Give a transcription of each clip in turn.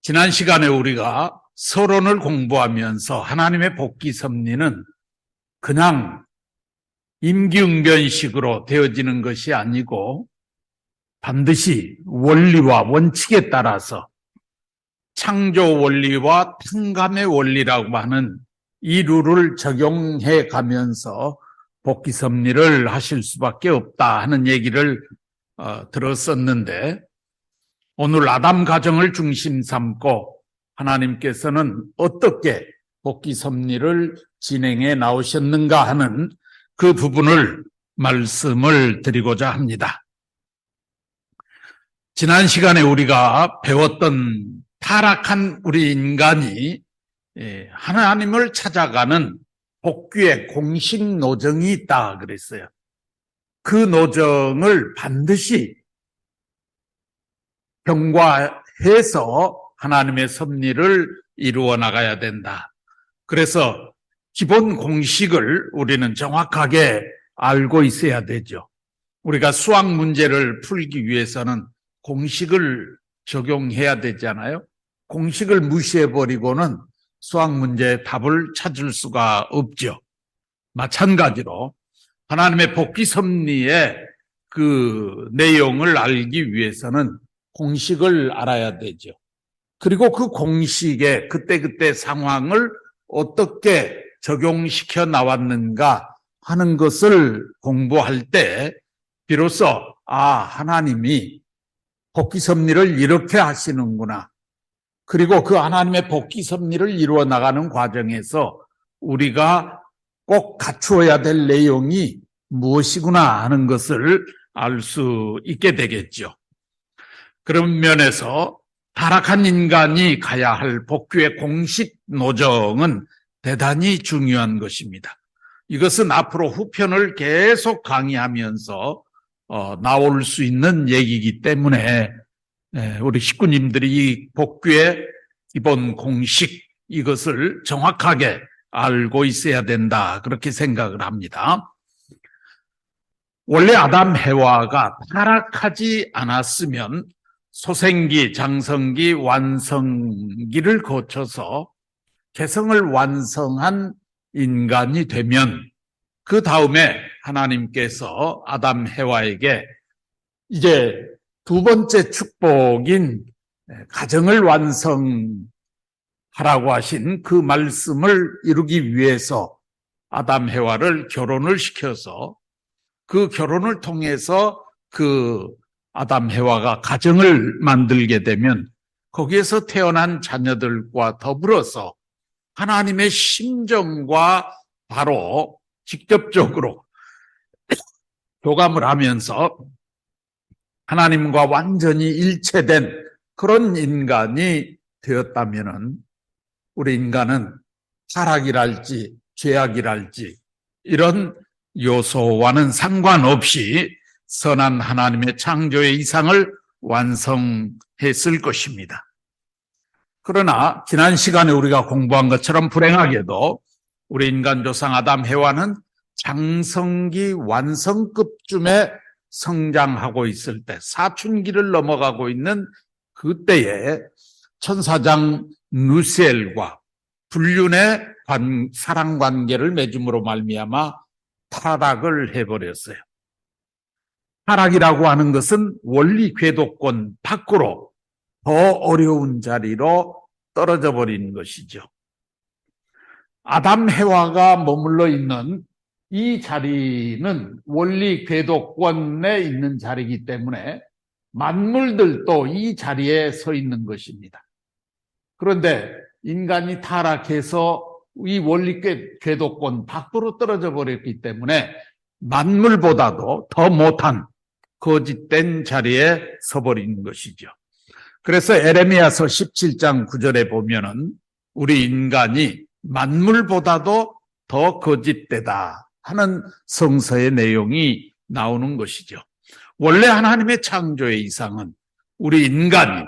지난 시간에 우리가 서론을 공부하면서 하나님의 복귀 섭리는 그냥 임기응변식으로 되어지는 것이 아니고 반드시 원리와 원칙에 따라서 창조 원리와 탕감의 원리라고 하는 이 룰을 적용해 가면서 복귀 섭리를 하실 수밖에 없다 하는 얘기를 들었었는데, 오늘 아담 가정을 중심 삼고 하나님께서는 어떻게 복귀 섭리를 진행해 나오셨는가 하는 그 부분을 말씀을 드리고자 합니다. 지난 시간에 우리가 배웠던 타락한 우리 인간이 하나님을 찾아가는 복귀의 공식 노정이 있다 그랬어요. 그 노정을 반드시 경과해서 하나님의 섭리를 이루어 나가야 된다. 그래서 기본 공식을 우리는 정확하게 알고 있어야 되죠. 우리가 수학 문제를 풀기 위해서는 공식을 적용해야 되잖아요. 공식을 무시해버리고는 수학 문제의 답을 찾을 수가 없죠. 마찬가지로 하나님의 복귀 섭리의 그 내용을 알기 위해서는 공식을 알아야 되죠. 그리고 그 공식에 그때그때 상황을 어떻게 적용시켜 나왔는가 하는 것을 공부할 때 비로소 하나님이 복귀 섭리를 이렇게 하시는구나. 그리고 그 하나님의 복귀 섭리를 이루어 나가는 과정에서 우리가 꼭 갖추어야 될 내용이 무엇이구나 하는 것을 알 수 있게 되겠죠. 그런 면에서 타락한 인간이 가야 할 복귀의 공식 노정은 대단히 중요한 것입니다. 이것은 앞으로 후편을 계속 강의하면서 나올 수 있는 얘기이기 때문에 우리 식구님들이 이 복귀의 기본 공식 이것을 정확하게 알고 있어야 된다 그렇게 생각을 합니다. 원래 아담 해와가 타락하지 않았으면 소생기, 장성기, 완성기를 거쳐서 개성을 완성한 인간이 되면 그 다음에 하나님께서 아담 해와에게 이제 두 번째 축복인 가정을 완성하라고 하신 그 말씀을 이루기 위해서 아담 해와를 결혼을 시켜서 그 결혼을 통해서 그 아담 해와가 가정을 만들게 되면 거기에서 태어난 자녀들과 더불어서 하나님의 심정과 바로 직접적으로 교감을 하면서 하나님과 완전히 일체된 그런 인간이 되었다면은 우리 인간은 타락이랄지 죄악이랄지 이런 요소와는 상관없이 선한 하나님의 창조의 이상을 완성했을 것입니다. 그러나 지난 시간에 우리가 공부한 것처럼 불행하게도 우리 인간 조상 아담 해와는 장성기 완성급쯤에 성장하고 있을 때 사춘기를 넘어가고 있는 그때에 천사장 누셀과 불륜의 사랑관계를 맺음으로 말미암아 타락을 해버렸어요. 타락이라고 하는 것은 원리 궤도권 밖으로 더 어려운 자리로 떨어져 버리는 것이죠. 아담 해와가 머물러 있는 이 자리는 원리 궤도권에 있는 자리이기 때문에 만물들도 이 자리에 서 있는 것입니다. 그런데 인간이 타락해서 이 원리 궤도권 밖으로 떨어져 버렸기 때문에 만물보다도 더 못한 거짓된 자리에 서버린 것이죠. 그래서 에레미야서 17장 9절에 보면은 우리 인간이 만물보다도 더 거짓되다 하는 성서의 내용이 나오는 것이죠. 원래 하나님의 창조의 이상은 우리 인간이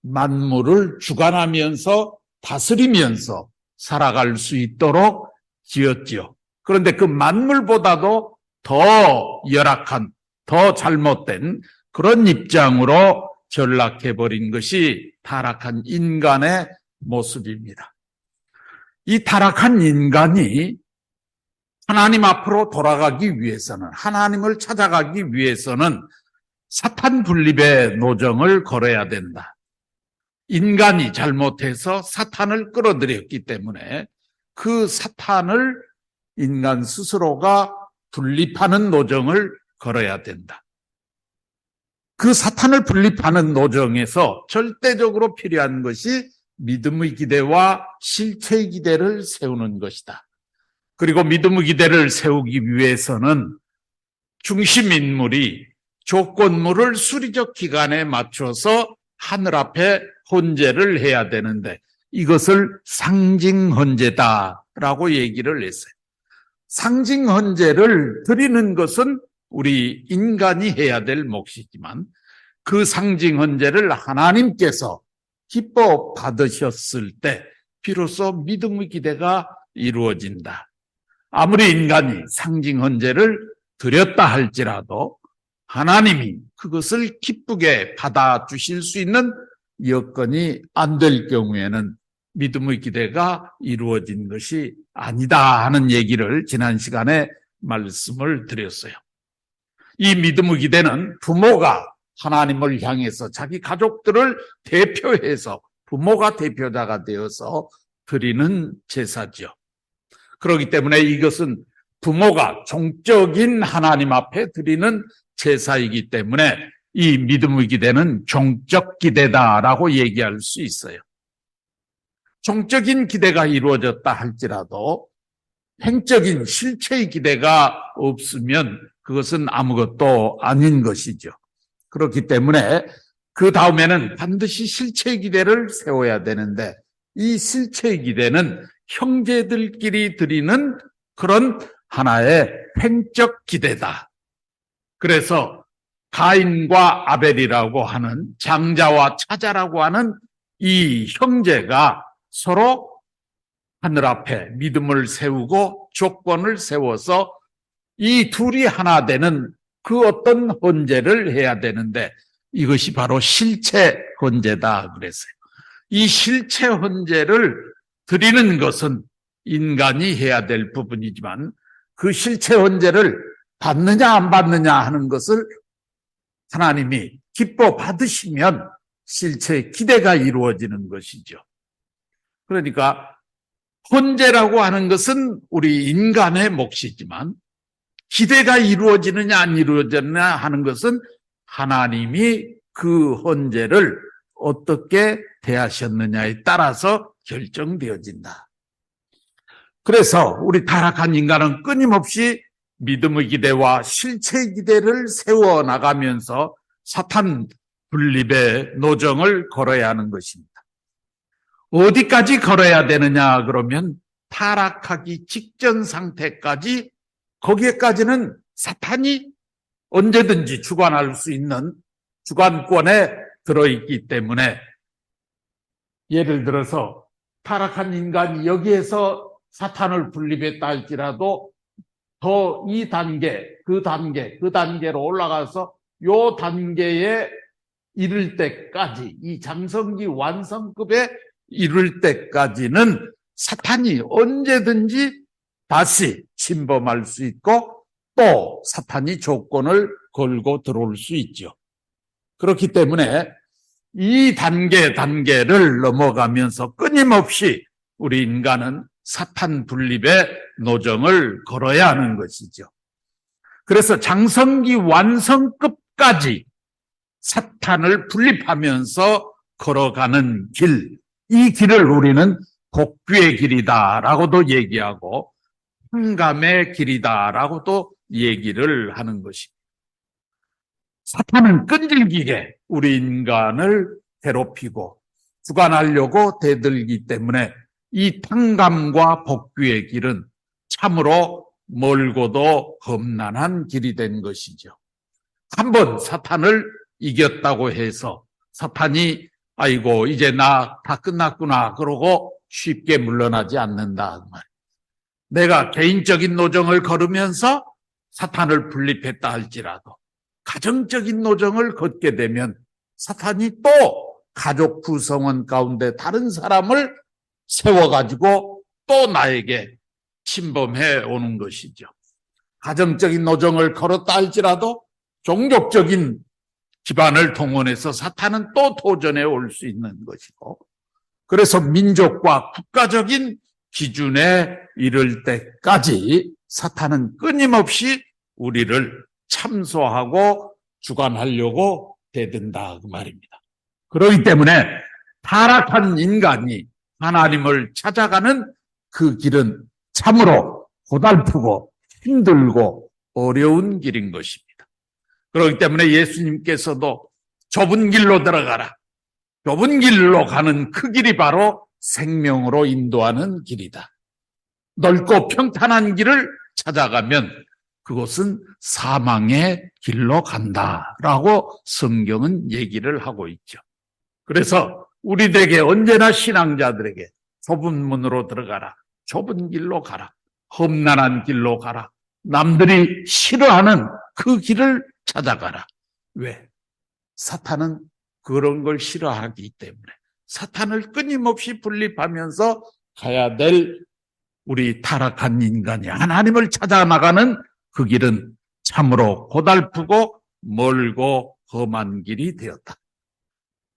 만물을 주관하면서 다스리면서 살아갈 수 있도록 지었지요. 그런데 그 만물보다도 더 열악한, 더 잘못된 그런 입장으로 전락해버린 것이 타락한 인간의 모습입니다. 이 타락한 인간이 하나님 앞으로 돌아가기 위해서는, 하나님을 찾아가기 위해서는 사탄 분립의 노정을 걸어야 된다. 인간이 잘못해서 사탄을 끌어들였기 때문에 그 사탄을 인간 스스로가 분립하는 노정을 걸어야 된다. 그 사탄을 분립하는 노정에서 절대적으로 필요한 것이 믿음의 기대와 실체의 기대를 세우는 것이다. 그리고 믿음의 기대를 세우기 위해서는 중심 인물이 조건물을 수리적 기간에 맞춰서 하늘 앞에 헌제를 해야 되는데 이것을 상징 헌제다라고 얘기를 했어요. 상징 헌제를 드리는 것은 우리 인간이 해야 될 몫이지만 그 상징 헌제를 하나님께서 기뻐 받으셨을 때 비로소 믿음의 기대가 이루어진다. 아무리 인간이 상징 헌제를 드렸다 할지라도 하나님이 그것을 기쁘게 받아주실 수 있는 여건이 안 될 경우에는 믿음의 기대가 이루어진 것이 아니다 하는 얘기를 지난 시간에 말씀을 드렸어요. 이 믿음의 기대는 부모가 하나님을 향해서 자기 가족들을 대표해서 부모가 대표자가 되어서 드리는 제사죠. 그렇기 때문에 이것은 부모가 종적인 하나님 앞에 드리는 제사이기 때문에 이 믿음의 기대는 종적 기대다라고 얘기할 수 있어요. 종적인 기대가 이루어졌다 할지라도 행적인 실체의 기대가 없으면 그것은 아무것도 아닌 것이죠. 그렇기 때문에 그 다음에는 반드시 실체의 기대를 세워야 되는데 이 실체의 기대는 형제들끼리 드리는 그런 하나의 횡적 기대다. 그래서 가인과 아벨이라고 하는 장자와 차자라고 하는 이 형제가 서로 하늘 앞에 믿음을 세우고 조건을 세워서 이 둘이 하나 되는 그 어떤 헌제를 해야 되는데 이것이 바로 실체 헌제다 그랬어요. 이 실체 헌제를 드리는 것은 인간이 해야 될 부분이지만 그 실체 헌제를 받느냐 안 받느냐 하는 것을 하나님이 기뻐 받으시면 실체의 기대가 이루어지는 것이죠. 그러니까 헌제라고 하는 것은 우리 인간의 몫이지만 기대가 이루어지느냐 안 이루어지느냐 하는 것은 하나님이 그 헌제를 어떻게 대하셨느냐에 따라서 결정되어진다. 그래서 우리 타락한 인간은 끊임없이 믿음의 기대와 실체의 기대를 세워나가면서 사탄 분립의 노정을 걸어야 하는 것입니다. 어디까지 걸어야 되느냐 그러면 타락하기 직전 상태까지 거기에까지는 사탄이 언제든지 주관할 수 있는 주관권에 들어있기 때문에 예를 들어서 타락한 인간이 여기에서 사탄을 분립했다 할지라도 더 이 단계, 그 단계로 올라가서 요 단계에 이를 때까지 이 장성기 완성급에 이를 때까지는 사탄이 언제든지 다시 침범할 수 있고 또 사탄이 조건을 걸고 들어올 수 있죠. 그렇기 때문에 이 단계를 넘어가면서 끊임없이 우리 인간은 사탄 분립의 노정을 걸어야 하는 것이죠. 그래서 장성기 완성급까지 사탄을 분립하면서 걸어가는 길, 이 길을 우리는 복귀의 길이다라고도 얘기하고 평감의 길이다라고도 얘기를 하는 것입니다. 사탄은 끈질기게 우리 인간을 괴롭히고 주관하려고 대들기 때문에 이 탕감과 복귀의 길은 참으로 멀고도 험난한 길이 된 것이죠. 한번 사탄을 이겼다고 해서 사탄이 아이고 이제 나 다 끝났구나 그러고 쉽게 물러나지 않는다. 내가 개인적인 노정을 걸으면서 사탄을 분립했다 할지라도 가정적인 노정을 걷게 되면 사탄이 또 가족 구성원 가운데 다른 사람을 세워가지고 또 나에게 침범해 오는 것이죠. 가정적인 노정을 걸었다 할지라도 종족적인 기반을 동원해서 사탄은 또 도전해 올 수 있는 것이고, 그래서 민족과 국가적인 기준에 이를 때까지 사탄은 끊임없이 우리를 참소하고 주관하려고 대든다 그 말입니다. 그렇기 때문에 타락한 인간이 하나님을 찾아가는 그 길은 참으로 고달프고 힘들고 어려운 길인 것입니다. 그렇기 때문에 예수님께서도 좁은 길로 들어가라. 좁은 길로 가는 그 길이 바로 생명으로 인도하는 길이다. 넓고 평탄한 길을 찾아가면 그곳은 사망의 길로 간다라고 성경은 얘기를 하고 있죠. 그래서 우리에게 언제나 신앙자들에게 좁은 문으로 들어가라. 좁은 길로 가라. 험난한 길로 가라. 남들이 싫어하는 그 길을 찾아가라. 왜? 사탄은 그런 걸 싫어하기 때문에 사탄을 끊임없이 분립하면서 가야 될 우리 타락한 인간이 하나님을 찾아 나가는 그 길은 참으로 고달프고 멀고 험한 길이 되었다.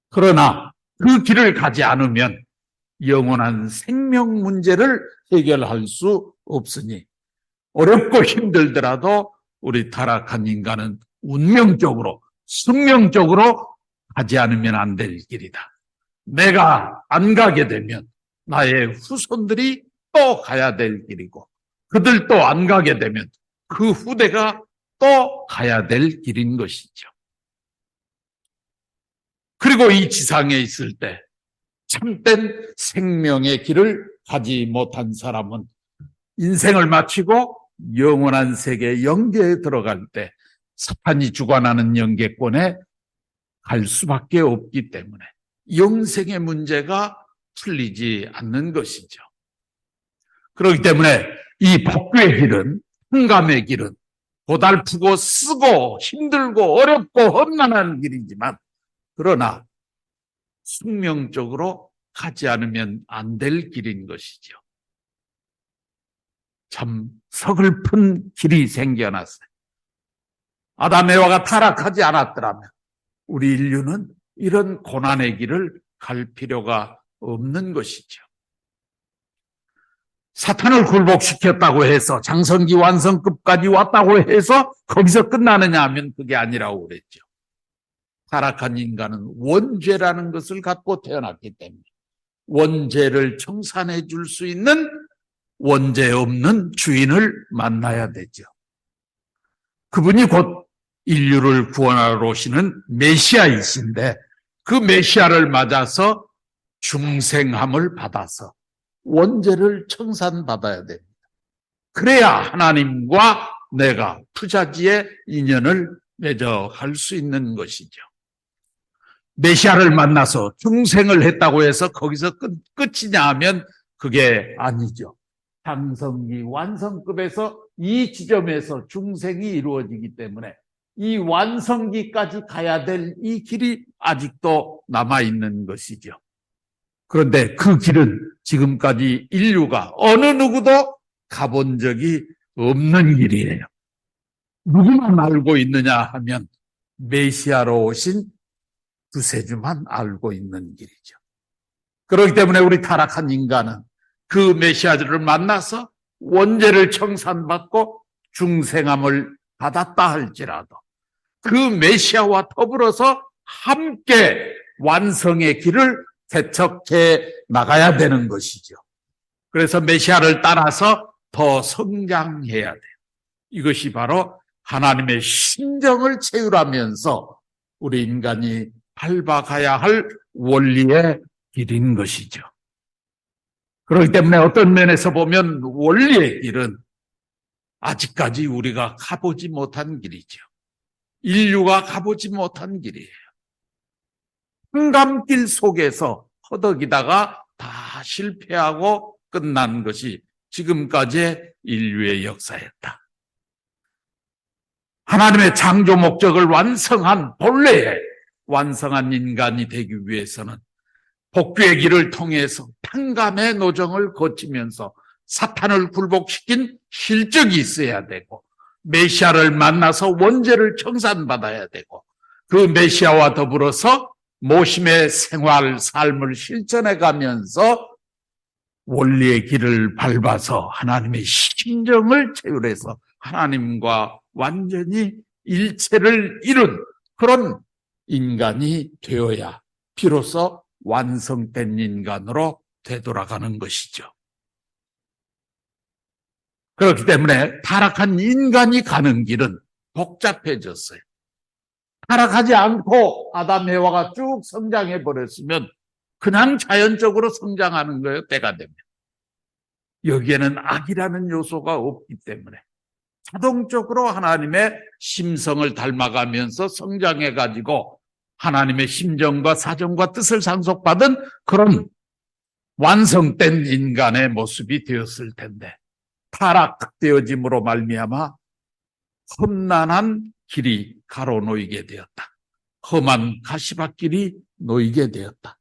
그러나 그 길을 가지 않으면 영원한 생명 문제를 해결할 수 없으니 어렵고 힘들더라도 우리 타락한 인간은 운명적으로, 숙명적으로 가지 않으면 안 될 길이다. 내가 안 가게 되면 나의 후손들이 또 가야 될 길이고, 그들도 안 가게 되면 그 후대가 또 가야 될 길인 것이죠. 그리고 이 지상에 있을 때 참된 생명의 길을 가지 못한 사람은 인생을 마치고 영원한 세계 영계에 들어갈 때 사탄이 주관하는 영계권에 갈 수밖에 없기 때문에 영생의 문제가 풀리지 않는 것이죠. 그렇기 때문에 이 복귀의 길은, 흥감의 길은 고달프고 쓰고 힘들고 어렵고 험난한 길이지만, 그러나 숙명적으로 가지 않으면 안 될 길인 것이죠. 참 서글픈 길이 생겨났어요. 아담 에와가 타락하지 않았더라면 우리 인류는 이런 고난의 길을 갈 필요가 없는 것이죠. 사탄을 굴복시켰다고 해서 장성기 완성급까지 왔다고 해서 거기서 끝나느냐 하면 그게 아니라고 그랬죠. 타락한 인간은 원죄라는 것을 갖고 태어났기 때문에 원죄를 청산해 줄 수 있는 원죄 없는 주인을 만나야 되죠. 그분이 곧 인류를 구원하러 오시는 메시아이신데, 그 메시아를 맞아서 중생함을 받아서 원죄를 청산받아야 됩니다. 그래야 하나님과 내가 부자지의 인연을 맺어 갈 수 있는 것이죠. 메시아를 만나서 중생을 했다고 해서 거기서 끝이냐 하면 그게 아니죠. 장성기 완성급에서 이 지점에서 중생이 이루어지기 때문에 이 완성기까지 가야 될 이 길이 아직도 남아있는 것이죠. 그런데 그 길은 지금까지 인류가 어느 누구도 가본 적이 없는 길이에요. 누구만 알고 있느냐 하면 메시아로 오신 구세주만 알고 있는 길이죠. 그렇기 때문에 우리 타락한 인간은 그 메시아를 만나서 원죄를 청산받고 중생함을 받았다 할지라도 그 메시아와 더불어서 함께 완성의 길을 개척해 나가야 되는 것이죠. 그래서 메시아를 따라서 더 성장해야 돼요. 이것이 바로 하나님의 심정을 채우라면서 우리 인간이 밟아가야 할 원리의 길인 것이죠. 그렇기 때문에 어떤 면에서 보면 원리의 길은 아직까지 우리가 가보지 못한 길이죠. 인류가 가보지 못한 길이에요. 흥감길 속에서 허덕이다가 다 실패하고 끝난 것이 지금까지의 인류의 역사였다. 하나님의 창조 목적을 완성한 본래의 완성한 인간이 되기 위해서는 복귀의 길을 통해서 탕감의 노정을 거치면서 사탄을 굴복시킨 실적이 있어야 되고, 메시아를 만나서 원죄를 청산받아야 되고, 그 메시아와 더불어서 모심의 생활, 삶을 실천해 가면서 원리의 길을 밟아서 하나님의 심정을 체휼해서 하나님과 완전히 일체를 이룬 그런 인간이 되어야 비로소 완성된 인간으로 되돌아가는 것이죠. 그렇기 때문에 타락한 인간이 가는 길은 복잡해졌어요. 타락하지 않고 아담 해와가 쭉 성장해 버렸으면 그냥 자연적으로 성장하는 거예요, 때가 되면. 여기에는 악이라는 요소가 없기 때문에 자동적으로 하나님의 심성을 닮아가면서 성장해가지고 하나님의 심정과 사정과 뜻을 상속받은 그런 완성된 인간의 모습이 되었을 텐데, 타락되어짐으로 말미암아 험난한 길이 가로놓이게 되었다. 험한 가시밭길이 놓이게 되었다.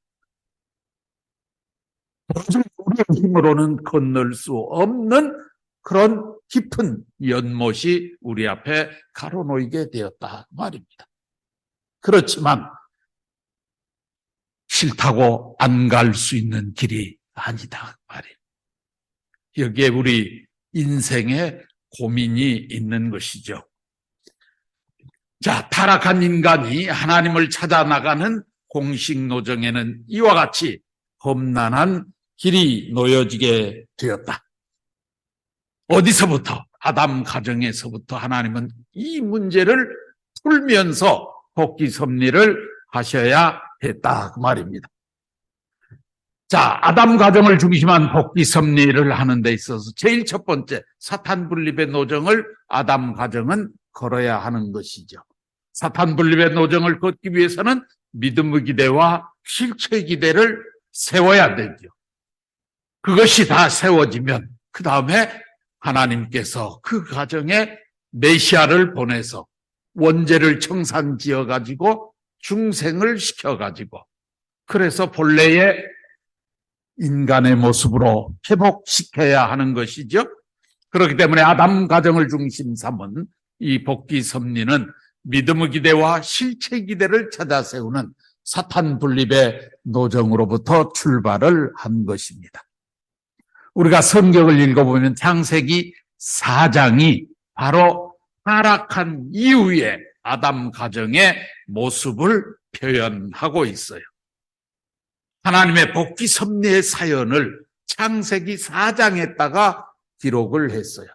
도저히 우리의 힘으로는 건널 수 없는 그런 깊은 연못이 우리 앞에 가로놓이게 되었다 말입니다. 그렇지만 싫다고 안 갈 수 있는 길이 아니다 말이에요. 여기에 우리 인생의 고민이 있는 것이죠. 자, 타락한 인간이 하나님을 찾아 나가는 공식 노정에는 이와 같이 험난한 길이 놓여지게 되었다. 어디서부터? 아담 가정에서부터 하나님은 이 문제를 풀면서 복귀 섭리를 하셔야 했다 그 말입니다. 자, 아담 가정을 중심한 복귀 섭리를 하는 데 있어서 제일 첫 번째, 사탄 분립의 노정을 아담 가정은 걸어야 하는 것이죠. 사탄 분립의 노정을 걷기 위해서는 믿음의 기대와 실체의 기대를 세워야 되죠. 그것이 다 세워지면 그 다음에 하나님께서 그 가정에 메시아를 보내서 원죄를 청산지어가지고 중생을 시켜가지고, 그래서 본래의 인간의 모습으로 회복시켜야 하는 것이죠. 그렇기 때문에 아담 가정을 중심 삼은 이 복귀 섭리는 믿음의 기대와 실체 기대를 찾아 세우는 사탄 분립의 노정으로부터 출발을 한 것입니다. 우리가 성경을 읽어보면 창세기 4장이 바로 타락한 이후의 아담 가정의 모습을 표현하고 있어요. 하나님의 복귀 섭리의 사연을 창세기 4장에다가 기록을 했어요.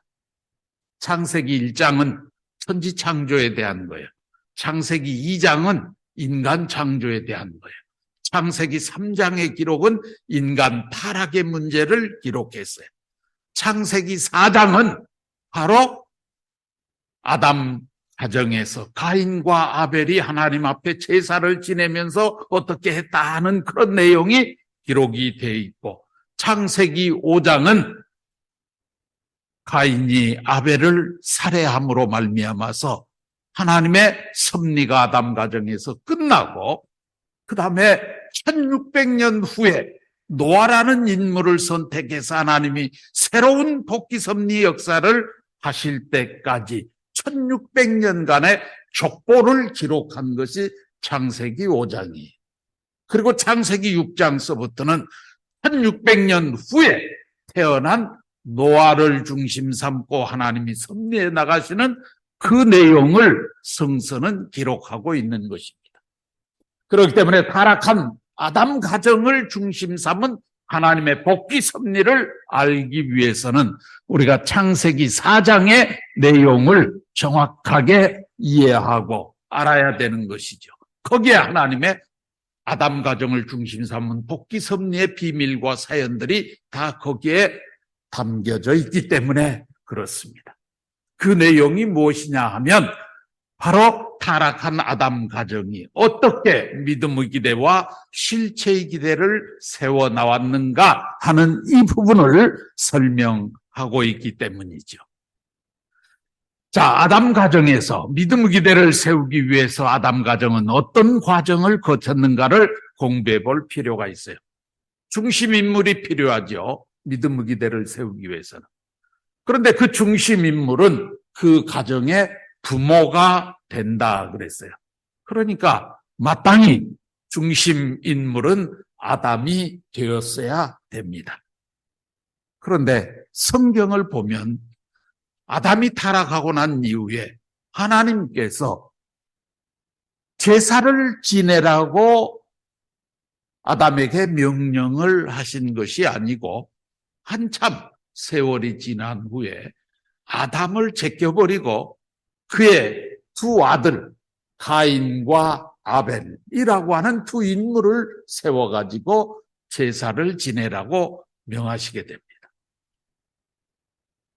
창세기 1장은 천지 창조에 대한 거예요. 창세기 2장은 인간 창조에 대한 거예요. 창세기 3장의 기록은 인간 타락의 문제를 기록했어요. 창세기 4장은 바로 아담 가정에서 가인과 아벨이 하나님 앞에 제사를 지내면서 어떻게 했다 하는 그런 내용이 기록이 되어 있고, 창세기 5장은 가인이 아벨을 살해함으로 말미암아서 하나님의 섭리가 아담 가정에서 끝나고, 그 다음에 1600년 후에 노아라는 인물을 선택해서 하나님이 새로운 복귀 섭리 역사를 하실 때까지 1600년간의 족보를 기록한 것이 창세기 5장이에요. 그리고 창세기 6장서부터는 1600년 후에 태어난 노아를 중심 삼고 하나님이 섭리해 나가시는 그 내용을 성서는 기록하고 있는 것입니다. 그렇기 때문에 타락한 아담 가정을 중심 삼은 하나님의 복귀 섭리를 알기 위해서는 우리가 창세기 4장의 내용을 정확하게 이해하고 알아야 되는 것이죠. 거기에 하나님의 아담 가정을 중심 삼은 복귀 섭리의 비밀과 사연들이 다 거기에 담겨져 있기 때문에 그렇습니다. 그 내용이 무엇이냐 하면 바로 타락한 아담 가정이 어떻게 믿음의 기대와 실체의 기대를 세워나왔는가 하는 이 부분을 설명하고 있기 때문이죠. 자, 아담 가정에서 믿음의 기대를 세우기 위해서 아담 가정은 어떤 과정을 거쳤는가를 공부해 볼 필요가 있어요. 중심 인물이 필요하죠. 믿음의 기대를 세우기 위해서는. 그런데 그 중심 인물은 그 가정의 부모가 된다 그랬어요. 그러니까 마땅히 중심 인물은 아담이 되었어야 됩니다. 그런데 성경을 보면 아담이 타락하고 난 이후에 하나님께서 제사를 지내라고 아담에게 명령을 하신 것이 아니고 한참 세월이 지난 후에 아담을 제껴버리고 그의 두 아들 가인과 아벨이라고 하는 두 인물을 세워가지고 제사를 지내라고 명하시게 됩니다.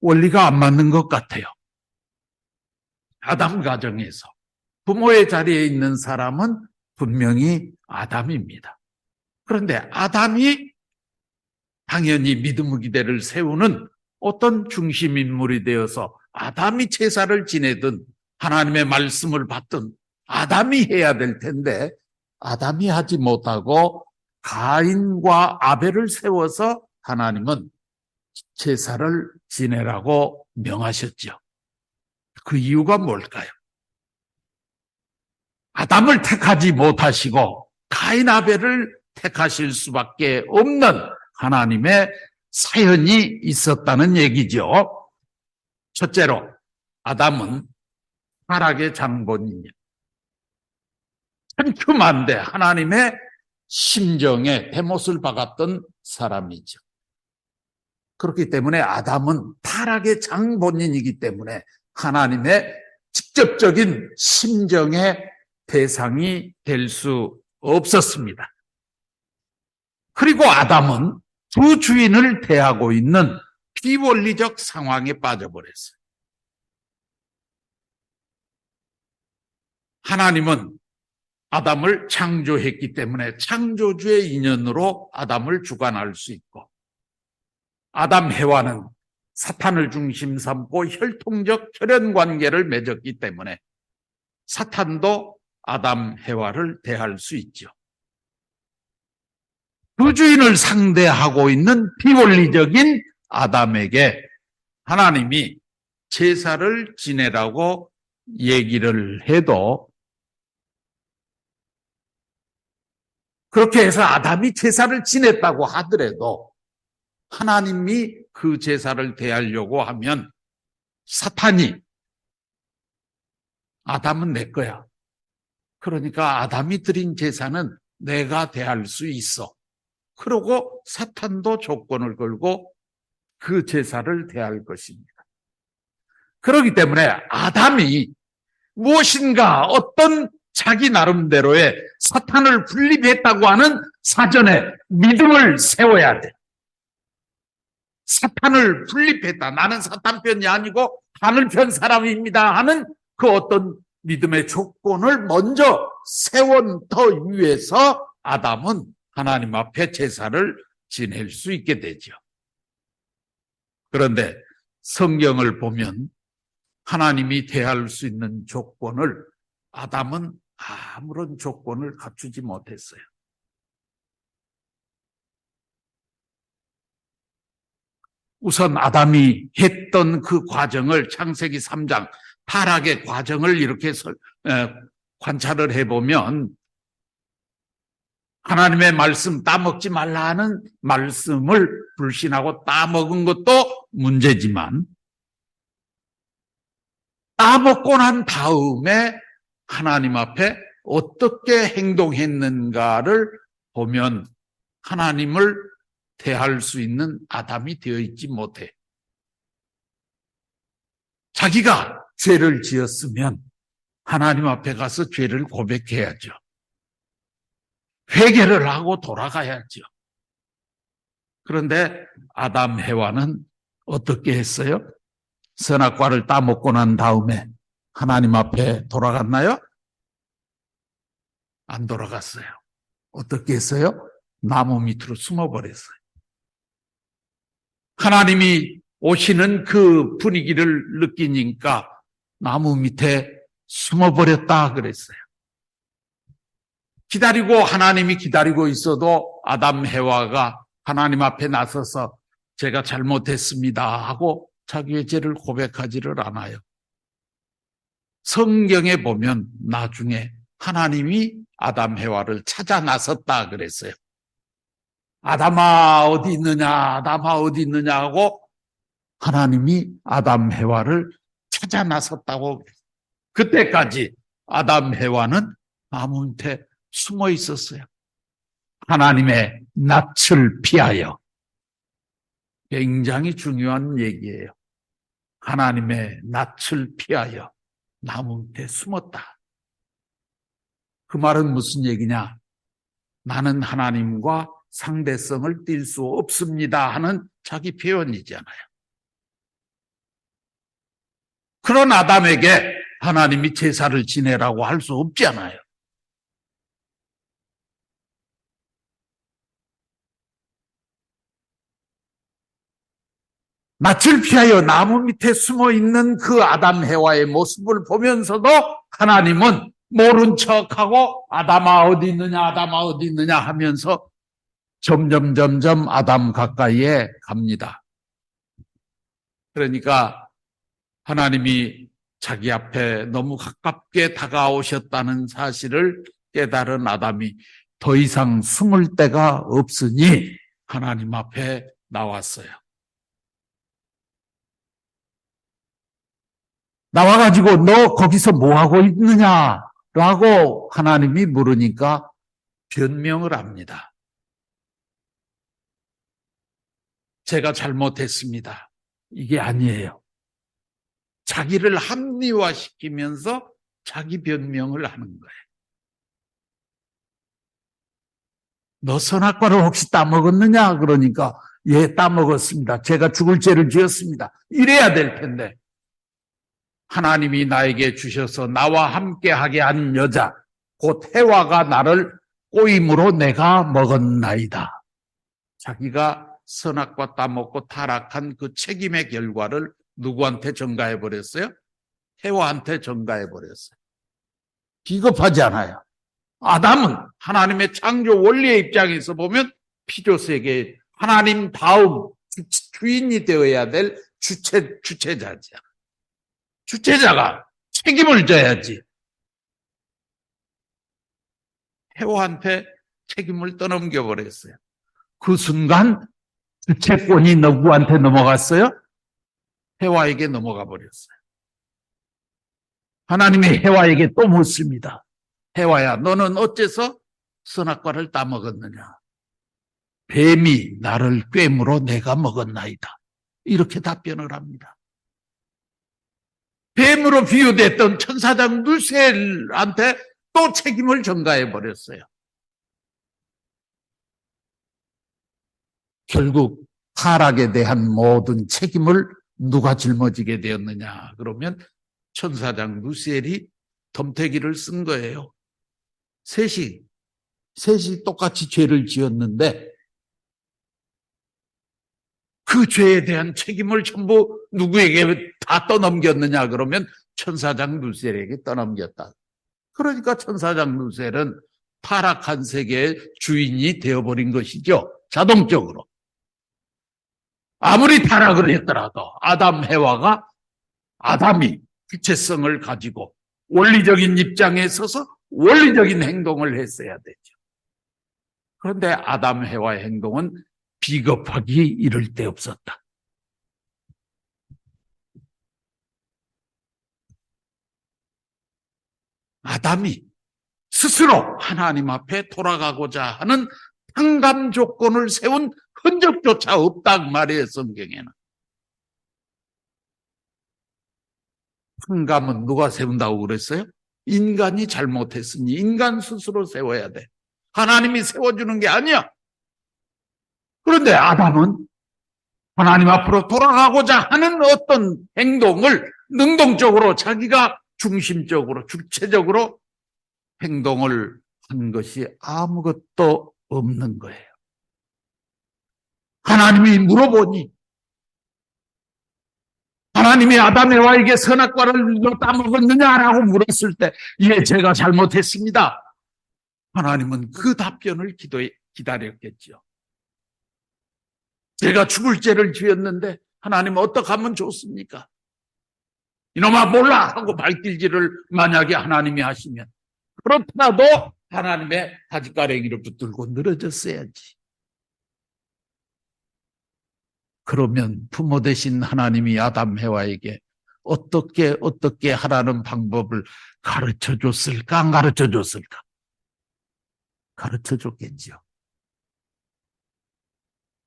원리가 안 맞는 것 같아요. 아담 가정에서 부모의 자리에 있는 사람은 분명히 아담입니다. 그런데 아담이 당연히 믿음의 기대를 세우는 어떤 중심인물이 되어서 아담이 제사를 지내든 하나님의 말씀을 받든 아담이 해야 될 텐데 아담이 하지 못하고 가인과 아벨을 세워서 하나님은 제사를 지내라고 명하셨죠. 그 이유가 뭘까요? 아담을 택하지 못하시고 가인 아벨을 택하실 수밖에 없는 하나님의 사연이 있었다는 얘기죠. 첫째로 아담은 타락의 장본인이요. 천추만대 하나님의 심정에 대못을 박았던 사람이죠. 그렇기 때문에 아담은 타락의 장본인이기 때문에 하나님의 직접적인 심정의 대상이 될 수 없었습니다. 그리고 아담은 두 주인을 대하고 있는 비원리적 상황에 빠져버렸어요. 하나님은 아담을 창조했기 때문에 창조주의 인연으로 아담을 주관할 수 있고 아담 해와는 사탄을 중심 삼고 혈통적 혈연 관계를 맺었기 때문에 사탄도 아담 해와를 대할 수 있죠. 두 주인을 상대하고 있는 비원리적인 아담에게 하나님이 제사를 지내라고 얘기를 해도 그렇게 해서 아담이 제사를 지냈다고 하더라도 하나님이 그 제사를 대하려고 하면 사탄이 아담은 내 거야. 그러니까 아담이 드린 제사는 내가 대할 수 있어. 그러고 사탄도 조건을 걸고 그 제사를 대할 것입니다. 그렇기 때문에 아담이 무엇인가 어떤 자기 나름대로의 사탄을 분립했다고 하는 사전에 믿음을 세워야 돼. 사탄을 분립했다. 나는 사탄 편이 아니고 하늘 편 사람입니다 하는 그 어떤 믿음의 조건을 먼저 세운 더 위해서 아담은 하나님 앞에 제사를 지낼 수 있게 되죠. 그런데 성경을 보면 하나님이 대할 수 있는 조건을 아담은 아무런 조건을 갖추지 못했어요. 우선 아담이 했던 그 과정을 창세기 3장 타락의 과정을 이렇게 관찰을 해보면 하나님의 말씀 따먹지 말라 하는 말씀을 불신하고 따먹은 것도 문제지만 따먹고 난 다음에 하나님 앞에 어떻게 행동했는가를 보면 하나님을 대할 수 있는 아담이 되어 있지 못해. 자기가 죄를 지었으면 하나님 앞에 가서 죄를 고백해야죠. 회개를 하고 돌아가야죠. 그런데 아담 해와는 어떻게 했어요? 선악과를 따먹고 난 다음에 하나님 앞에 돌아갔나요? 안 돌아갔어요. 어떻게 했어요? 나무 밑으로 숨어버렸어요. 하나님이 오시는 그 분위기를 느끼니까 나무 밑에 숨어버렸다 그랬어요. 하나님이 기다리고 있어도 아담 해와가 하나님 앞에 나서서 제가 잘못했습니다 하고 자기의 죄를 고백하지를 않아요. 성경에 보면 나중에 하나님이 아담 해와를 찾아 나섰다 그랬어요. 아담아 어디 있느냐, 아담아 어디 있느냐 하고 하나님이 아담 해와를 찾아 나섰다고. 그때까지 아담 해와는 나무 밑에 숨어 있었어요. 하나님의 낯을 피하여. 굉장히 중요한 얘기예요. 하나님의 낯을 피하여 나무 밑에 숨었다. 그 말은 무슨 얘기냐? 나는 하나님과 상대성을 띌 수 없습니다 하는 자기 표현이잖아요. 그런 아담에게 하나님이 제사를 지내라고 할 수 없잖아요. 낯을 피하여 나무 밑에 숨어 있는 그 아담 해와의 모습을 보면서도 하나님은 모른 척하고 아담아 어디 있느냐, 아담아 어디 있느냐 하면서 점점 아담 가까이에 갑니다. 그러니까 하나님이 자기 앞에 너무 가깝게 다가오셨다는 사실을 깨달은 아담이 더 이상 숨을 데가 없으니 하나님 앞에 나왔어요. 나와가지고 너 거기서 뭐하고 있느냐라고 하나님이 물으니까 변명을 합니다. 제가 잘못했습니다. 이게 아니에요. 자기를 합리화시키면서 자기 변명을 하는 거예요. 너 선악과를 혹시 따먹었느냐? 그러니까 예, 따먹었습니다. 제가 죽을 죄를 지었습니다. 이래야 될 텐데 하나님이 나에게 주셔서 나와 함께하게 한 여자 곧 해와가 나를 꼬임으로 내가 먹었나이다. 자기가 선악과 따먹고 타락한 그 책임의 결과를 누구한테 전가해버렸어요? 해와한테 전가해버렸어요. 비겁하지 않아요. 아담은 하나님의 창조 원리의 입장에서 보면 피조세계 하나님 다음 주인이 되어야 될 주체자죠. 주체자가 책임을 져야지. 해와한테 책임을 떠넘겨 버렸어요. 그 순간 주체권이 누구한테 넘어갔어요? 해와에게 넘어가 버렸어요. 하나님이 해와에게 또 묻습니다. 해와야, 너는 어째서 선악과를 따먹었느냐? 뱀이 나를 꿰물어 내가 먹었나이다. 이렇게 답변을 합니다. 뱀으로 비유됐던 천사장 누셀한테 또 책임을 전가해 버렸어요. 결국 타락에 대한 모든 책임을 누가 짊어지게 되었느냐? 그러면 천사장 누셀이 덤태기를 쓴 거예요. 셋이 똑같이 죄를 지었는데 그 죄에 대한 책임을 전부 누구에게 다 떠넘겼느냐? 그러면 천사장 누셀에게 떠넘겼다. 그러니까 천사장 누셀은 타락한 세계의 주인이 되어버린 것이죠. 자동적으로. 아무리 타락을 했더라도 아담이 주체성을 가지고 원리적인 입장에 서서 원리적인 행동을 했어야 되죠. 그런데 아담 해와의 행동은 비겁하기 이를 데 없었다. 아담이 스스로 하나님 앞에 돌아가고자 하는 상감 조건을 세운 흔적조차 없단 말이에요, 성경에는. 상감은 누가 세운다고 그랬어요? 인간이 잘못했으니 인간 스스로 세워야 돼. 하나님이 세워주는 게 아니야. 그런데 아담은 하나님 앞으로 돌아가고자 하는 어떤 행동을 능동적으로 자기가 중심적으로 주체적으로 행동을 한 것이 아무것도 없는 거예요. 하나님이 물어보니 하나님이 아담 에와에게 선악과를 너 따먹었느냐라고 물었을 때, 예, 제가 잘못했습니다. 하나님은 그 답변을 기다렸겠죠. 제가 죽을 죄를 지었는데 하나님 어떻게 하면 좋습니까? 이놈아 몰라 하고 발길질을 만약에 하나님이 하시면, 그렇더라도 하나님의 가지가랭이를 붙들고 늘어졌어야지. 그러면 부모 되신 하나님이 아담 해와에게 어떻게 하라는 방법을 가르쳐 줬을까? 안 가르쳐 줬을까? 가르쳐 줬겠지요.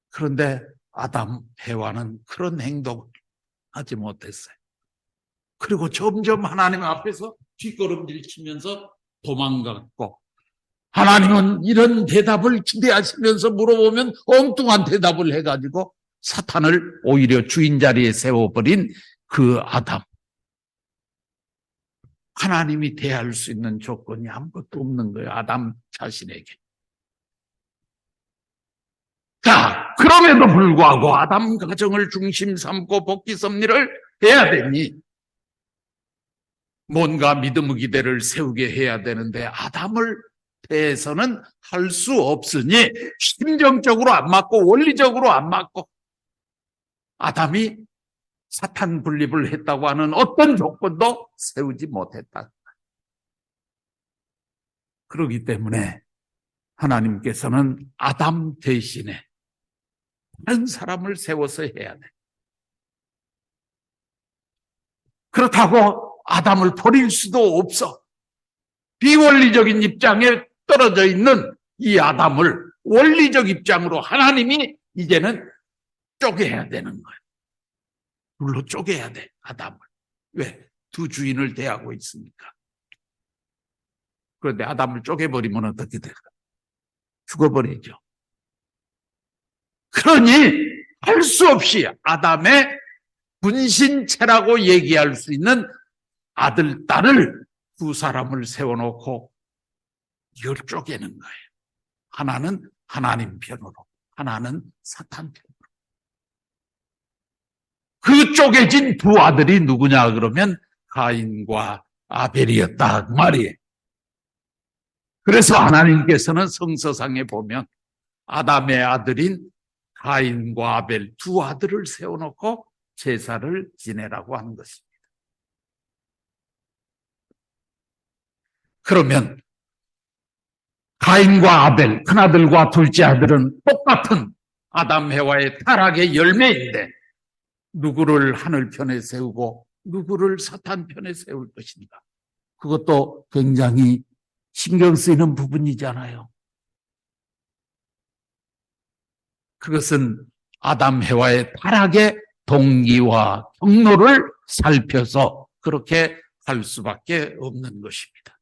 그런데 아담 해와는 그런 행동을 하지 못했어요. 그리고 점점 하나님 앞에서 뒷걸음질 치면서 도망갔고, 하나님은 이런 대답을 기대하시면서 물어보면 엉뚱한 대답을 해가지고 사탄을 오히려 주인 자리에 세워버린 그 아담. 하나님이 대할 수 있는 조건이 아무것도 없는 거예요, 아담 자신에게. 자, 그럼에도 불구하고 아담 가정을 중심 삼고 복귀 섭리를 해야 되니 뭔가 믿음의 기대를 세우게 해야 되는데 아담을 대해서는 할 수 없으니 심정적으로 안 맞고 원리적으로 안 맞고 아담이 사탄 분립을 했다고 하는 어떤 조건도 세우지 못했다. 그렇기 때문에 하나님께서는 아담 대신에 다른 사람을 세워서 해야 돼. 그렇다고 아담을 버릴 수도 없어. 비원리적인 입장에 떨어져 있는 이 아담을 원리적 입장으로 하나님이 이제는 쪼개야 되는 거예요. 둘로 쪼개야 돼, 아담을. 왜? 두 주인을 대하고 있으니까. 그런데 아담을 쪼개버리면 어떻게 될까? 죽어버리죠. 그러니 할 수 없이 아담의 분신체라고 얘기할 수 있는 아들, 딸을 두 사람을 세워놓고 이걸 쪼개는 거예요. 하나는 하나님 편으로, 하나는 사탄 편으로. 그 쪼개진 두 아들이 누구냐 그러면 가인과 아벨이었다 그 말이에요. 그래서 하나님께서는 성서상에 보면 아담의 아들인 가인과 아벨 두 아들을 세워놓고 제사를 지내라고 하는 것입니다. 그러면 가인과 아벨, 큰아들과 둘째 아들은 똑같은 아담 해와의 타락의 열매인데 누구를 하늘 편에 세우고 누구를 사탄 편에 세울 것인가? 그것도 굉장히 신경 쓰이는 부분이잖아요. 그것은 아담 해와의 타락의 동기와 경로를 살펴서 그렇게 할 수밖에 없는 것입니다.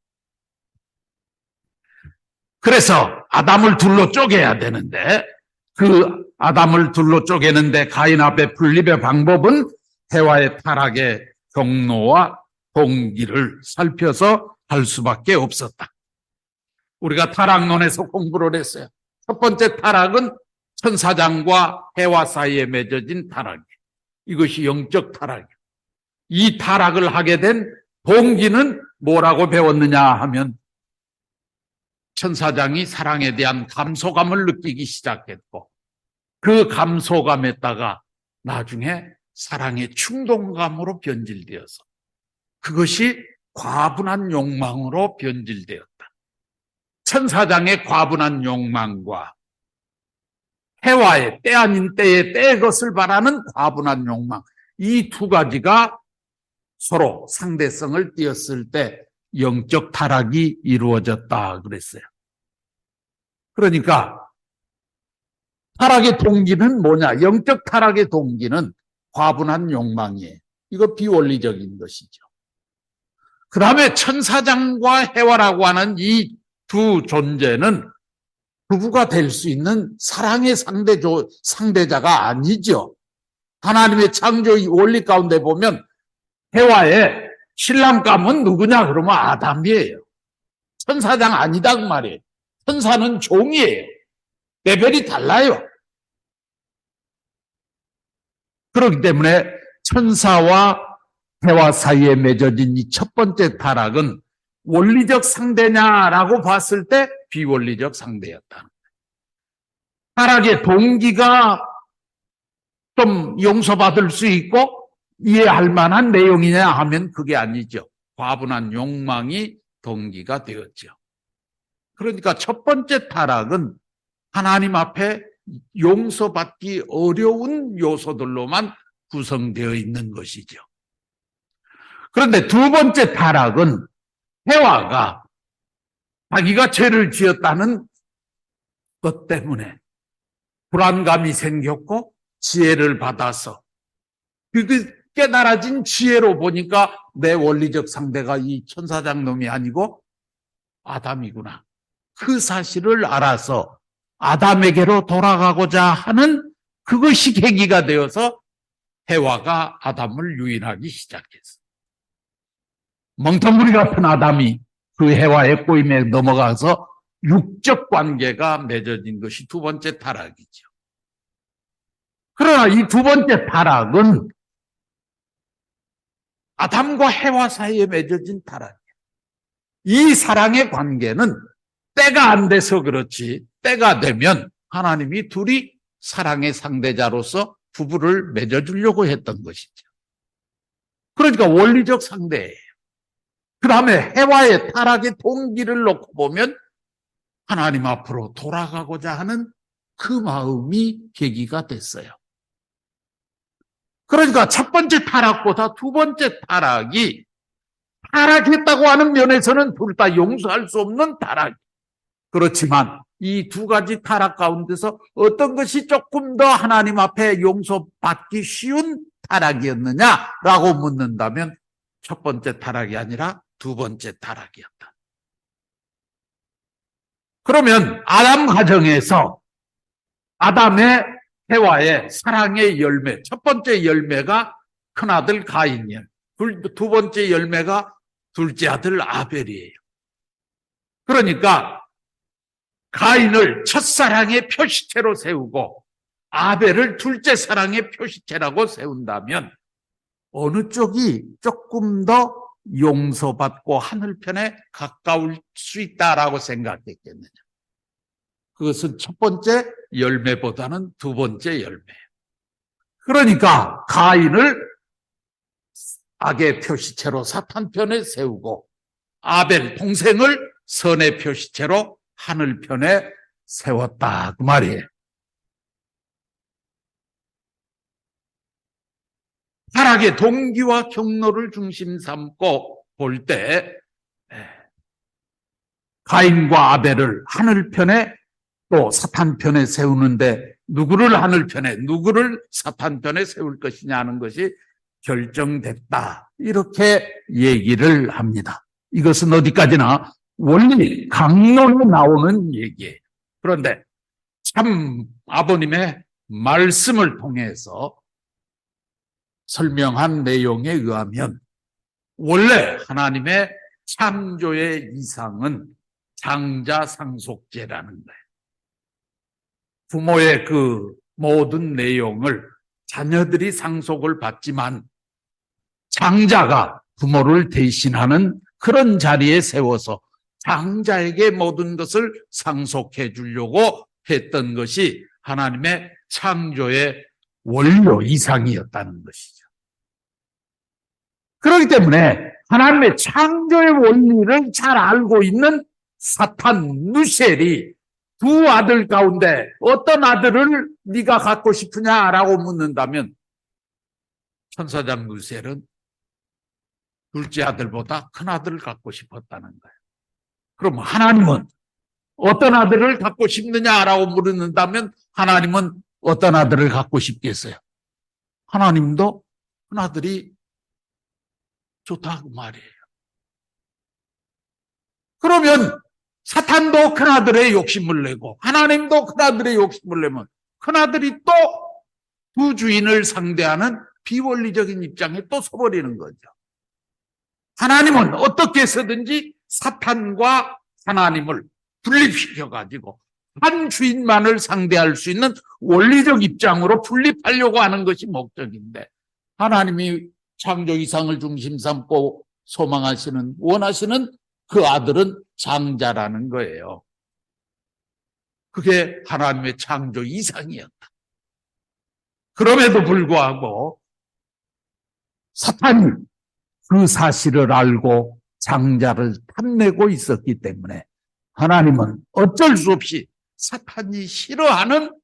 그래서 아담을 둘로 쪼개야 되는데 그 아담을 둘로 쪼개는데 가인 아벨 분립의 방법은 해와의 타락의 경로와 동기를 살펴서 할 수밖에 없었다. 우리가 타락론에서 공부를 했어요. 첫 번째 타락은 천사장과 해와 사이에 맺어진 타락이에요. 이것이 영적 타락이에요. 이 타락을 하게 된 동기는 뭐라고 배웠느냐 하면 천사장이 사랑에 대한 감소감을 느끼기 시작했고 그 감소감에다가 나중에 사랑의 충동감으로 변질되어서 그것이 과분한 욕망으로 변질되었다. 천사장의 과분한 욕망과 해와의 때 아닌 때에 때의 것을 바라는 과분한 욕망, 이 두 가지가 서로 상대성을 띄었을 때 영적 타락이 이루어졌다 그랬어요. 그러니까 타락의 동기는 뭐냐? 영적 타락의 동기는 과분한 욕망이에요. 이거 비원리적인 것이죠. 그 다음에 천사장과 해와라고 하는 이 두 존재는 부부가 될 수 있는 사랑의 상대자가 아니죠. 하나님의 창조 원리 가운데 보면 해와의 신랑감은 누구냐 그러면 아담이에요. 천사장 아니다 그 말이에요. 천사는 종이에요. 레벨이 달라요. 그렇기 때문에 천사와 해와 사이에 맺어진 이 첫 번째 타락은 원리적 상대냐라고 봤을 때 비원리적 상대였다. 타락의 동기가 좀 용서받을 수 있고 이해할 만한 내용이냐 하면 그게 아니죠. 과분한 욕망이 동기가 되었죠. 그러니까 첫 번째 타락은 하나님 앞에 용서받기 어려운 요소들로만 구성되어 있는 것이죠. 그런데 두 번째 타락은 해와가 자기가 죄를 지었다는 것 때문에 불안감이 생겼고 지혜를 받아서 그 깨달아진 지혜로 보니까 내 원리적 상대가 이 천사장 놈이 아니고 아담이구나. 그 사실을 알아서 아담에게로 돌아가고자 하는 그것이 계기가 되어서 해와가 아담을 유인하기 시작했어. 멍텅구리 같은 아담이 그 해와의 꼬임에 넘어가서 육적 관계가 맺어진 것이 두 번째 타락이죠. 그러나 이 두 번째 타락은 아담과 해와 사이에 맺어진 타락이에요. 이 사랑의 관계는 때가 안 돼서 그렇지, 때가 되면 하나님이 둘이 사랑의 상대자로서 부부를 맺어주려고 했던 것이죠. 그러니까 원리적 상대예요. 그 다음에 해와의 타락의 동기를 놓고 보면 하나님 앞으로 돌아가고자 하는 그 마음이 계기가 됐어요. 그러니까 첫 번째 타락보다 두 번째 타락이 타락했다고 하는 면에서는 둘 다 용서할 수 없는 타락. 그렇지만 이 두 가지 타락 가운데서 어떤 것이 조금 더 하나님 앞에 용서받기 쉬운 타락이었느냐라고 묻는다면 첫 번째 타락이 아니라 두 번째 타락이었다. 그러면 아담 가정에서 아담의 해와의 사랑의 열매, 첫 번째 열매가 큰아들 가인이에요. 두 번째 열매가 둘째 아들 아벨이에요. 그러니까 가인을 첫사랑의 표시체로 세우고 아벨을 둘째 사랑의 표시체라고 세운다면 어느 쪽이 조금 더 용서받고 하늘편에 가까울 수 있다라고 생각했겠느냐. 그것은 첫 번째 열매보다는 두 번째 열매예요. 그러니까 가인을 악의 표시체로 사탄 편에 세우고 아벨 동생을 선의 표시체로 하늘 편에 세웠다 그 말이에요. 타락의 동기와 경로를 중심 삼고 볼 때 가인과 아벨을 하늘 편에 또 사탄 편에 세우는데 누구를 하늘 편에 누구를 사탄 편에 세울 것이냐 하는 것이 결정됐다. 이렇게 얘기를 합니다. 이것은 어디까지나 원리 강론에 나오는 얘기예요. 그런데 참 아버님의 말씀을 통해서 설명한 내용에 의하면 원래 하나님의 창조의 이상은 장자상속제라는 거예요. 부모의 그 모든 내용을 자녀들이 상속을 받지만 장자가 부모를 대신하는 그런 자리에 세워서 장자에게 모든 것을 상속해 주려고 했던 것이 하나님의 창조의 원료 이상이었다는 것이죠. 그렇기 때문에 하나님의 창조의 원리를 잘 알고 있는 사탄 누셀이 두 아들 가운데 어떤 아들을 네가 갖고 싶으냐라고 묻는다면 천사장 누셀은 둘째 아들보다 큰 아들을 갖고 싶었다는 거예요. 그럼 하나님은 어떤 아들을 갖고 싶느냐라고 물는다면 하나님은 어떤 아들을 갖고 싶겠어요? 하나님도 큰 아들이 좋다고 말이에요. 그러면 사탄도 큰 아들의 욕심을 내고 하나님도 큰 아들의 욕심을 내면 큰 아들이 또 두 주인을 상대하는 비원리적인 입장에 또 서버리는 거죠. 하나님은 어떻게 해서든지 사탄과 하나님을 분립시켜가지고 한 주인만을 상대할 수 있는 원리적 입장으로 분립하려고 하는 것이 목적인데 하나님이 창조 이상을 중심 삼고 소망하시는, 원하시는 그 아들은 장자라는 거예요. 그게 하나님의 창조 이상이었다. 그럼에도 불구하고 사탄이 그 사실을 알고 장자를 탐내고 있었기 때문에 하나님은 어쩔 수 없이 사탄이 싫어하는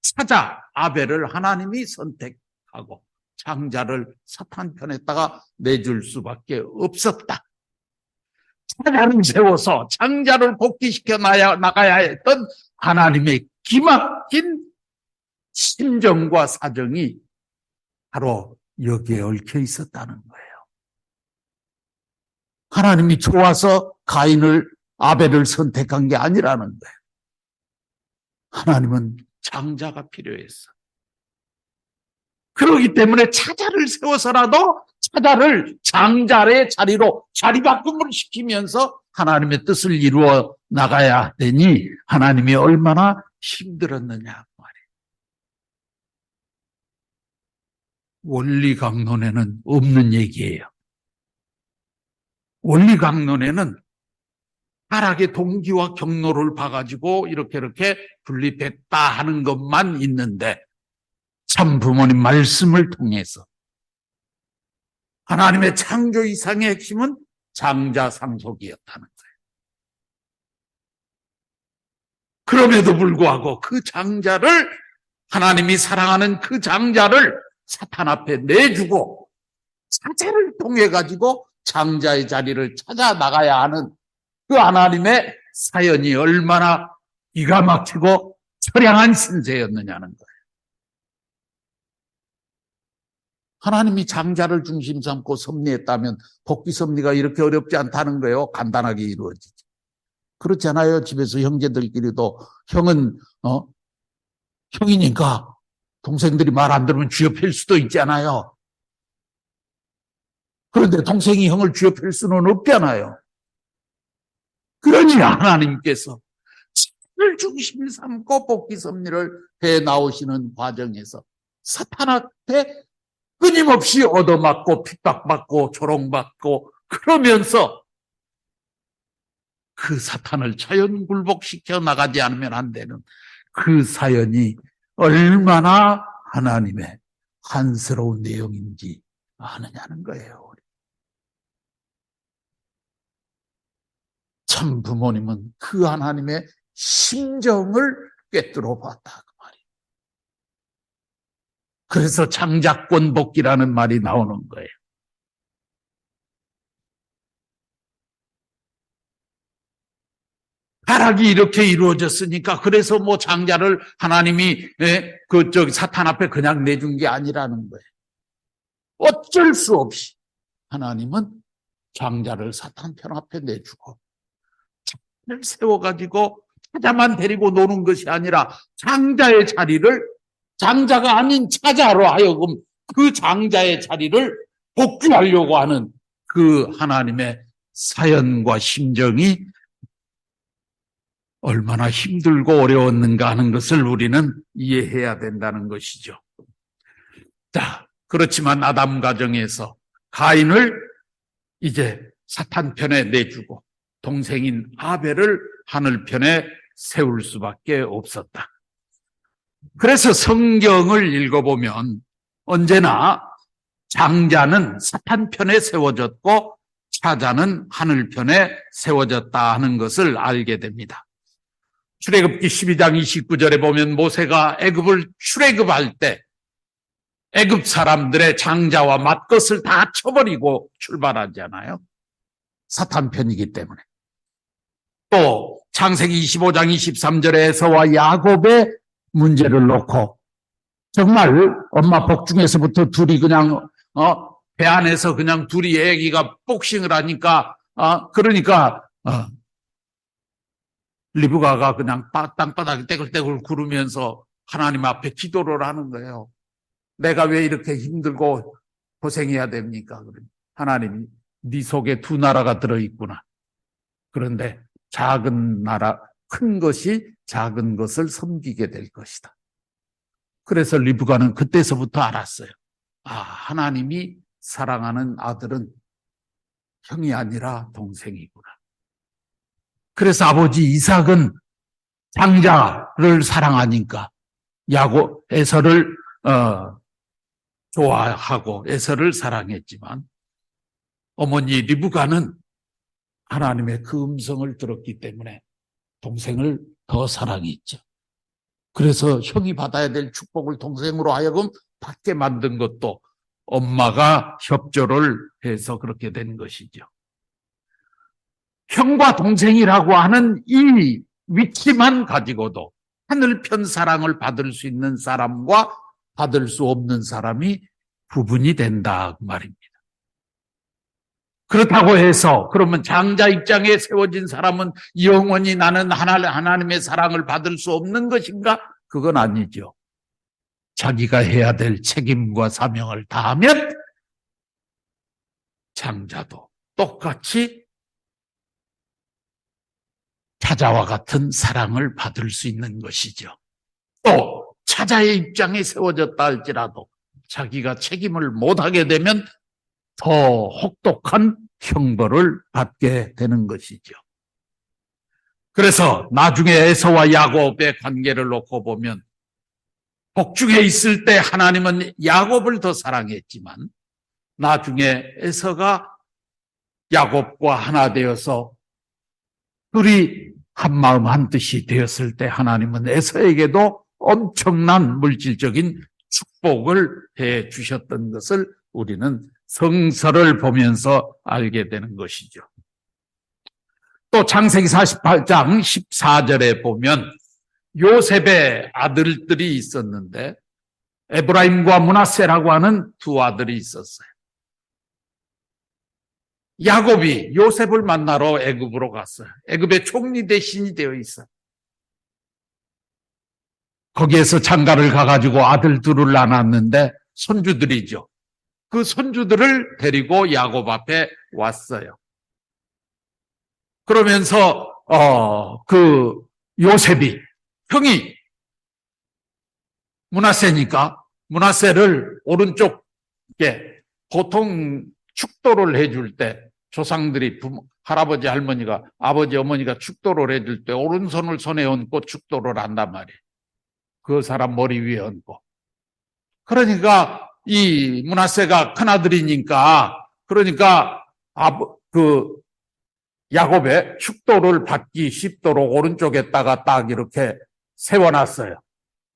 사자 아벨을 하나님이 선택하고 장자를 사탄 편에다가 내줄 수밖에 없었다. 사자를 세워서 장자를 복귀시켜 나가야 했던 하나님의 기막힌 심정과 사정이 바로 여기에 얽혀 있었다는 거예요. 하나님이 좋아서 아벨을 선택한 게 아니라는 거예요. 하나님은 장자가 필요했어. 그렇기 때문에 사자를 세워서라도 사자를 장자의 자리로 자리바꿈을 시키면서 하나님의 뜻을 이루어 나가야 되니 하나님이 얼마나 힘들었느냐 말이에요. 원리강론에는 없는 얘기예요. 원리강론에는 타락의 동기와 경로를 봐가지고 이렇게 분립했다 하는 것만 있는데 참 부모님 말씀을 통해서 하나님의 창조 이상의 핵심은 장자 상속이었다는 거예요. 그럼에도 불구하고 그 장자를 하나님이 사랑하는 그 장자를 사탄 앞에 내주고 사자를 통해 가지고 장자의 자리를 찾아 나가야 하는 그 하나님의 사연이 얼마나 기가 막히고 처량한 신세였느냐는 거예요. 하나님이 장자를 중심 삼고 섭리했다면 복귀 섭리가 이렇게 어렵지 않다는 거예요. 간단하게 이루어지죠. 그렇지 않아요? 집에서 형제들끼리도 형은 형이니까 동생들이 말 안 들으면 쥐어팰 수도 있잖아요. 그런데 동생이 형을 쥐어팰 수는 없잖아요. 그러니 하나님께서 자를 중심 삼고 복귀 섭리를 해 나오시는 과정에서 사탄 앞에 끊임없이 얻어맞고 핍박받고 조롱받고 그러면서 그 사탄을 자연 굴복시켜 나가지 않으면 안 되는 그 사연이 얼마나 하나님의 한스러운 내용인지 아느냐는 거예요. 참 부모님은 그 하나님의 심정을 꿰뚫어 봤다. 그래서 장자권 복귀라는 말이 나오는 거예요. 타락이 이렇게 이루어졌으니까 그래서 뭐 장자를 하나님이 사탄 앞에 그냥 내준 게 아니라는 거예요. 어쩔 수 없이 하나님은 장자를 사탄 편 앞에 내주고 장자를 세워가지고 사자만 데리고 노는 것이 아니라 장자의 자리를 장자가 아닌 사자로 하여금 그 장자의 자리를 복귀하려고 하는 그 하나님의 사연과 심정이 얼마나 힘들고 어려웠는가 하는 것을 우리는 이해해야 된다는 것이죠. 자, 그렇지만 아담 가정에서 가인을 이제 사탄 편에 내주고 동생인 아벨을 하늘 편에 세울 수밖에 없었다. 그래서 성경을 읽어보면 언제나 장자는 사탄 편에 세워졌고 사자는 하늘 편에 세워졌다 하는 것을 알게 됩니다. 출애굽기 12장 29절에 보면 모세가 애굽을 출애굽할 때 애굽 사람들의 장자와 맏것을 다 쳐버리고 출발하잖아요. 사탄 편이기 때문에. 또 창세기 25장 23절에 에서와 야곱의 문제를 놓고 정말 엄마 복 중에서부터 둘이 그냥 배 안에서 그냥 둘이 애기가 복싱을 하니까 그러니까 리브가가 그냥 땅바닥에 떼굴떼굴 구르면서 하나님 앞에 기도를 하는 거예요. 내가 왜 이렇게 힘들고 고생해야 됩니까? 하나님이 네 속에 두 나라가 들어있구나. 그런데 작은 나라, 큰 것이 작은 것을 섬기게 될 것이다. 그래서 리브가는 그때서부터 알았어요. 하나님이 사랑하는 아들은 형이 아니라 동생이구나. 그래서 아버지 이삭은 장자를 사랑하니까 에서를 좋아하고 에서를 사랑했지만, 어머니 리브가는 하나님의 그 음성을 들었기 때문에 동생을 더 사랑했죠. 그래서 형이 받아야 될 축복을 동생으로 하여금 받게 만든 것도 엄마가 협조를 해서 그렇게 된 것이죠. 형과 동생이라고 하는 이 위치만 가지고도 하늘편 사랑을 받을 수 있는 사람과 받을 수 없는 사람이 구분이 된다 그 말입니다. 그렇다고 해서 그러면 장자 입장에 세워진 사람은 영원히 나는 하나님의 사랑을 받을 수 없는 것인가? 그건 아니죠. 자기가 해야 될 책임과 사명을 다하면 장자도 똑같이 차자와 같은 사랑을 받을 수 있는 것이죠. 또 차자의 입장에 세워졌다 할지라도 자기가 책임을 못하게 되면 더 혹독한 형벌을 받게 되는 것이죠. 그래서 나중에 에서와 야곱의 관계를 놓고 보면 복중에 있을 때 하나님은 야곱을 더 사랑했지만 나중에 에서가 야곱과 하나 되어서 둘이 한마음 한뜻이 되었을 때 하나님은 에서에게도 엄청난 물질적인 축복을 해 주셨던 것을 우리는 성서를 보면서 알게 되는 것이죠. 또 창세기 48장 14절에 보면 요셉의 아들들이 있었는데 에브라임과 므낫세라고 하는 두 아들이 있었어요. 야곱이 요셉을 만나러 애굽으로 갔어요. 애굽의 총리 대신이 되어 있어요. 거기에서 장가를 가가지고 아들 둘을 낳았는데 손주들이죠. 그 손주들을 데리고 야곱 앞에 왔어요. 그러면서 그 요셉이 형이 므낫세니까 므낫세를 오른쪽에 보통 축도를 해줄 때 조상들이 할아버지 할머니가 아버지 어머니가 축도를 해줄 때 오른손을 손에 얹고 축도를 한단 말이에요. 그 사람 머리 위에 얹고. 그러니까 이 므낫세가 큰아들이니까 그러니까 야곱의 축도를 받기 쉽도록 오른쪽에다가 딱 이렇게 세워놨어요.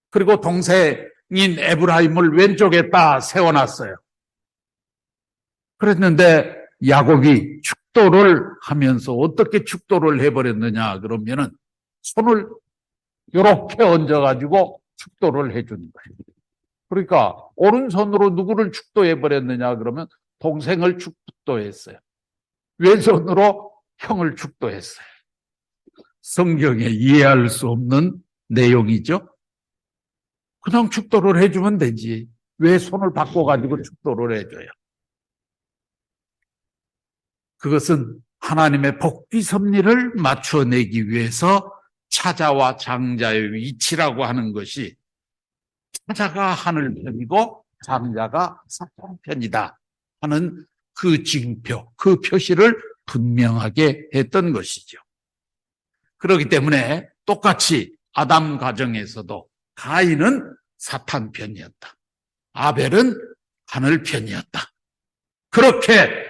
그리고 동생인 에브라임을 왼쪽에다 세워놨어요. 그랬는데 야곱이 축도를 하면서 어떻게 축도를 해버렸느냐 그러면은 손을 이렇게 얹어가지고 축도를 해주는 거예요. 그러니까 오른손으로 누구를 축도해버렸느냐 그러면 동생을 축도했어요. 왼손으로 형을 축도했어요. 성경에 이해할 수 없는 내용이죠. 그냥 축도를 해주면 되지. 왜 손을 바꿔가지고 축도를 해줘요? 그것은 하나님의 복귀 섭리를 맞춰내기 위해서 차자와 장자의 위치라고 하는 것이 차자가 하늘편이고 장자가 사탄편이다 하는 그 징표, 그 표시를 분명하게 했던 것이죠. 그렇기 때문에 똑같이 아담 가정에서도 가인은 사탄 편이었다. 아벨은 하늘 편이었다. 그렇게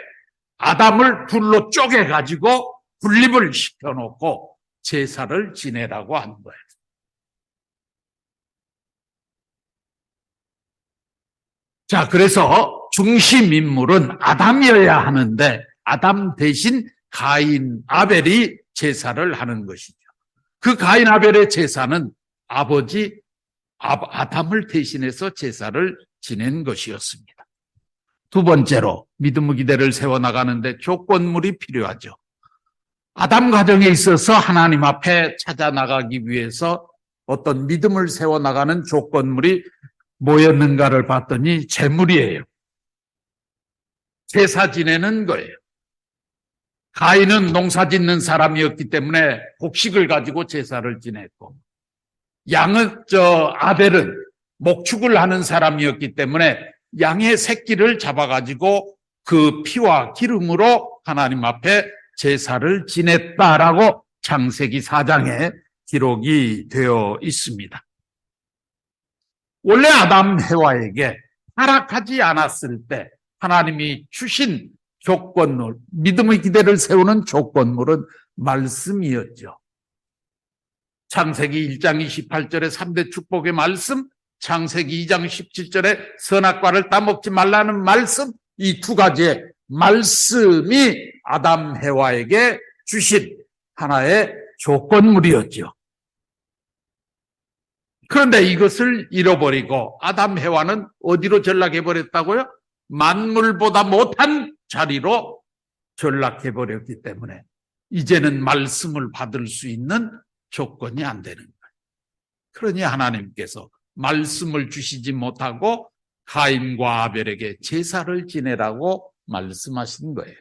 아담을 둘로 쪼개가지고 분립을 시켜놓고 제사를 지내라고 한 거예요. 자, 그래서 중심 인물은 아담이어야 하는데 아담 대신 가인, 아벨이 제사를 하는 것이죠. 그 가인, 아벨의 제사는 아버지 아담을 대신해서 제사를 지낸 것이었습니다. 두 번째로 믿음의 기대를 세워나가는데 조건물이 필요하죠. 아담 가정에 있어서 하나님 앞에 찾아나가기 위해서 어떤 믿음을 세워나가는 조건물이 뭐였는가를 봤더니 제물이에요. 제사 지내는 거예요. 가인은 농사 짓는 사람이었기 때문에 곡식을 가지고 제사를 지냈고, 아벨은 목축을 하는 사람이었기 때문에 양의 새끼를 잡아가지고 그 피와 기름으로 하나님 앞에 제사를 지냈다라고 창세기 4장에 기록이 되어 있습니다. 원래 아담 해와에게 타락하지 않았을 때 하나님이 주신 조건물, 믿음의 기대를 세우는 조건물은 말씀이었죠. 창세기 1장 28절에 3대 축복의 말씀, 창세기 2장 17절에 선악과를 따먹지 말라는 말씀, 이 두 가지의 말씀이 아담 해와에게 주신 하나의 조건물이었죠. 그런데 이것을 잃어버리고 아담 해와는 어디로 전락해버렸다고요? 만물보다 못한 자리로 전락해버렸기 때문에 이제는 말씀을 받을 수 있는 조건이 안 되는 거예요. 그러니 하나님께서 말씀을 주시지 못하고 가인과 아벨에게 제사를 지내라고 말씀하신 거예요.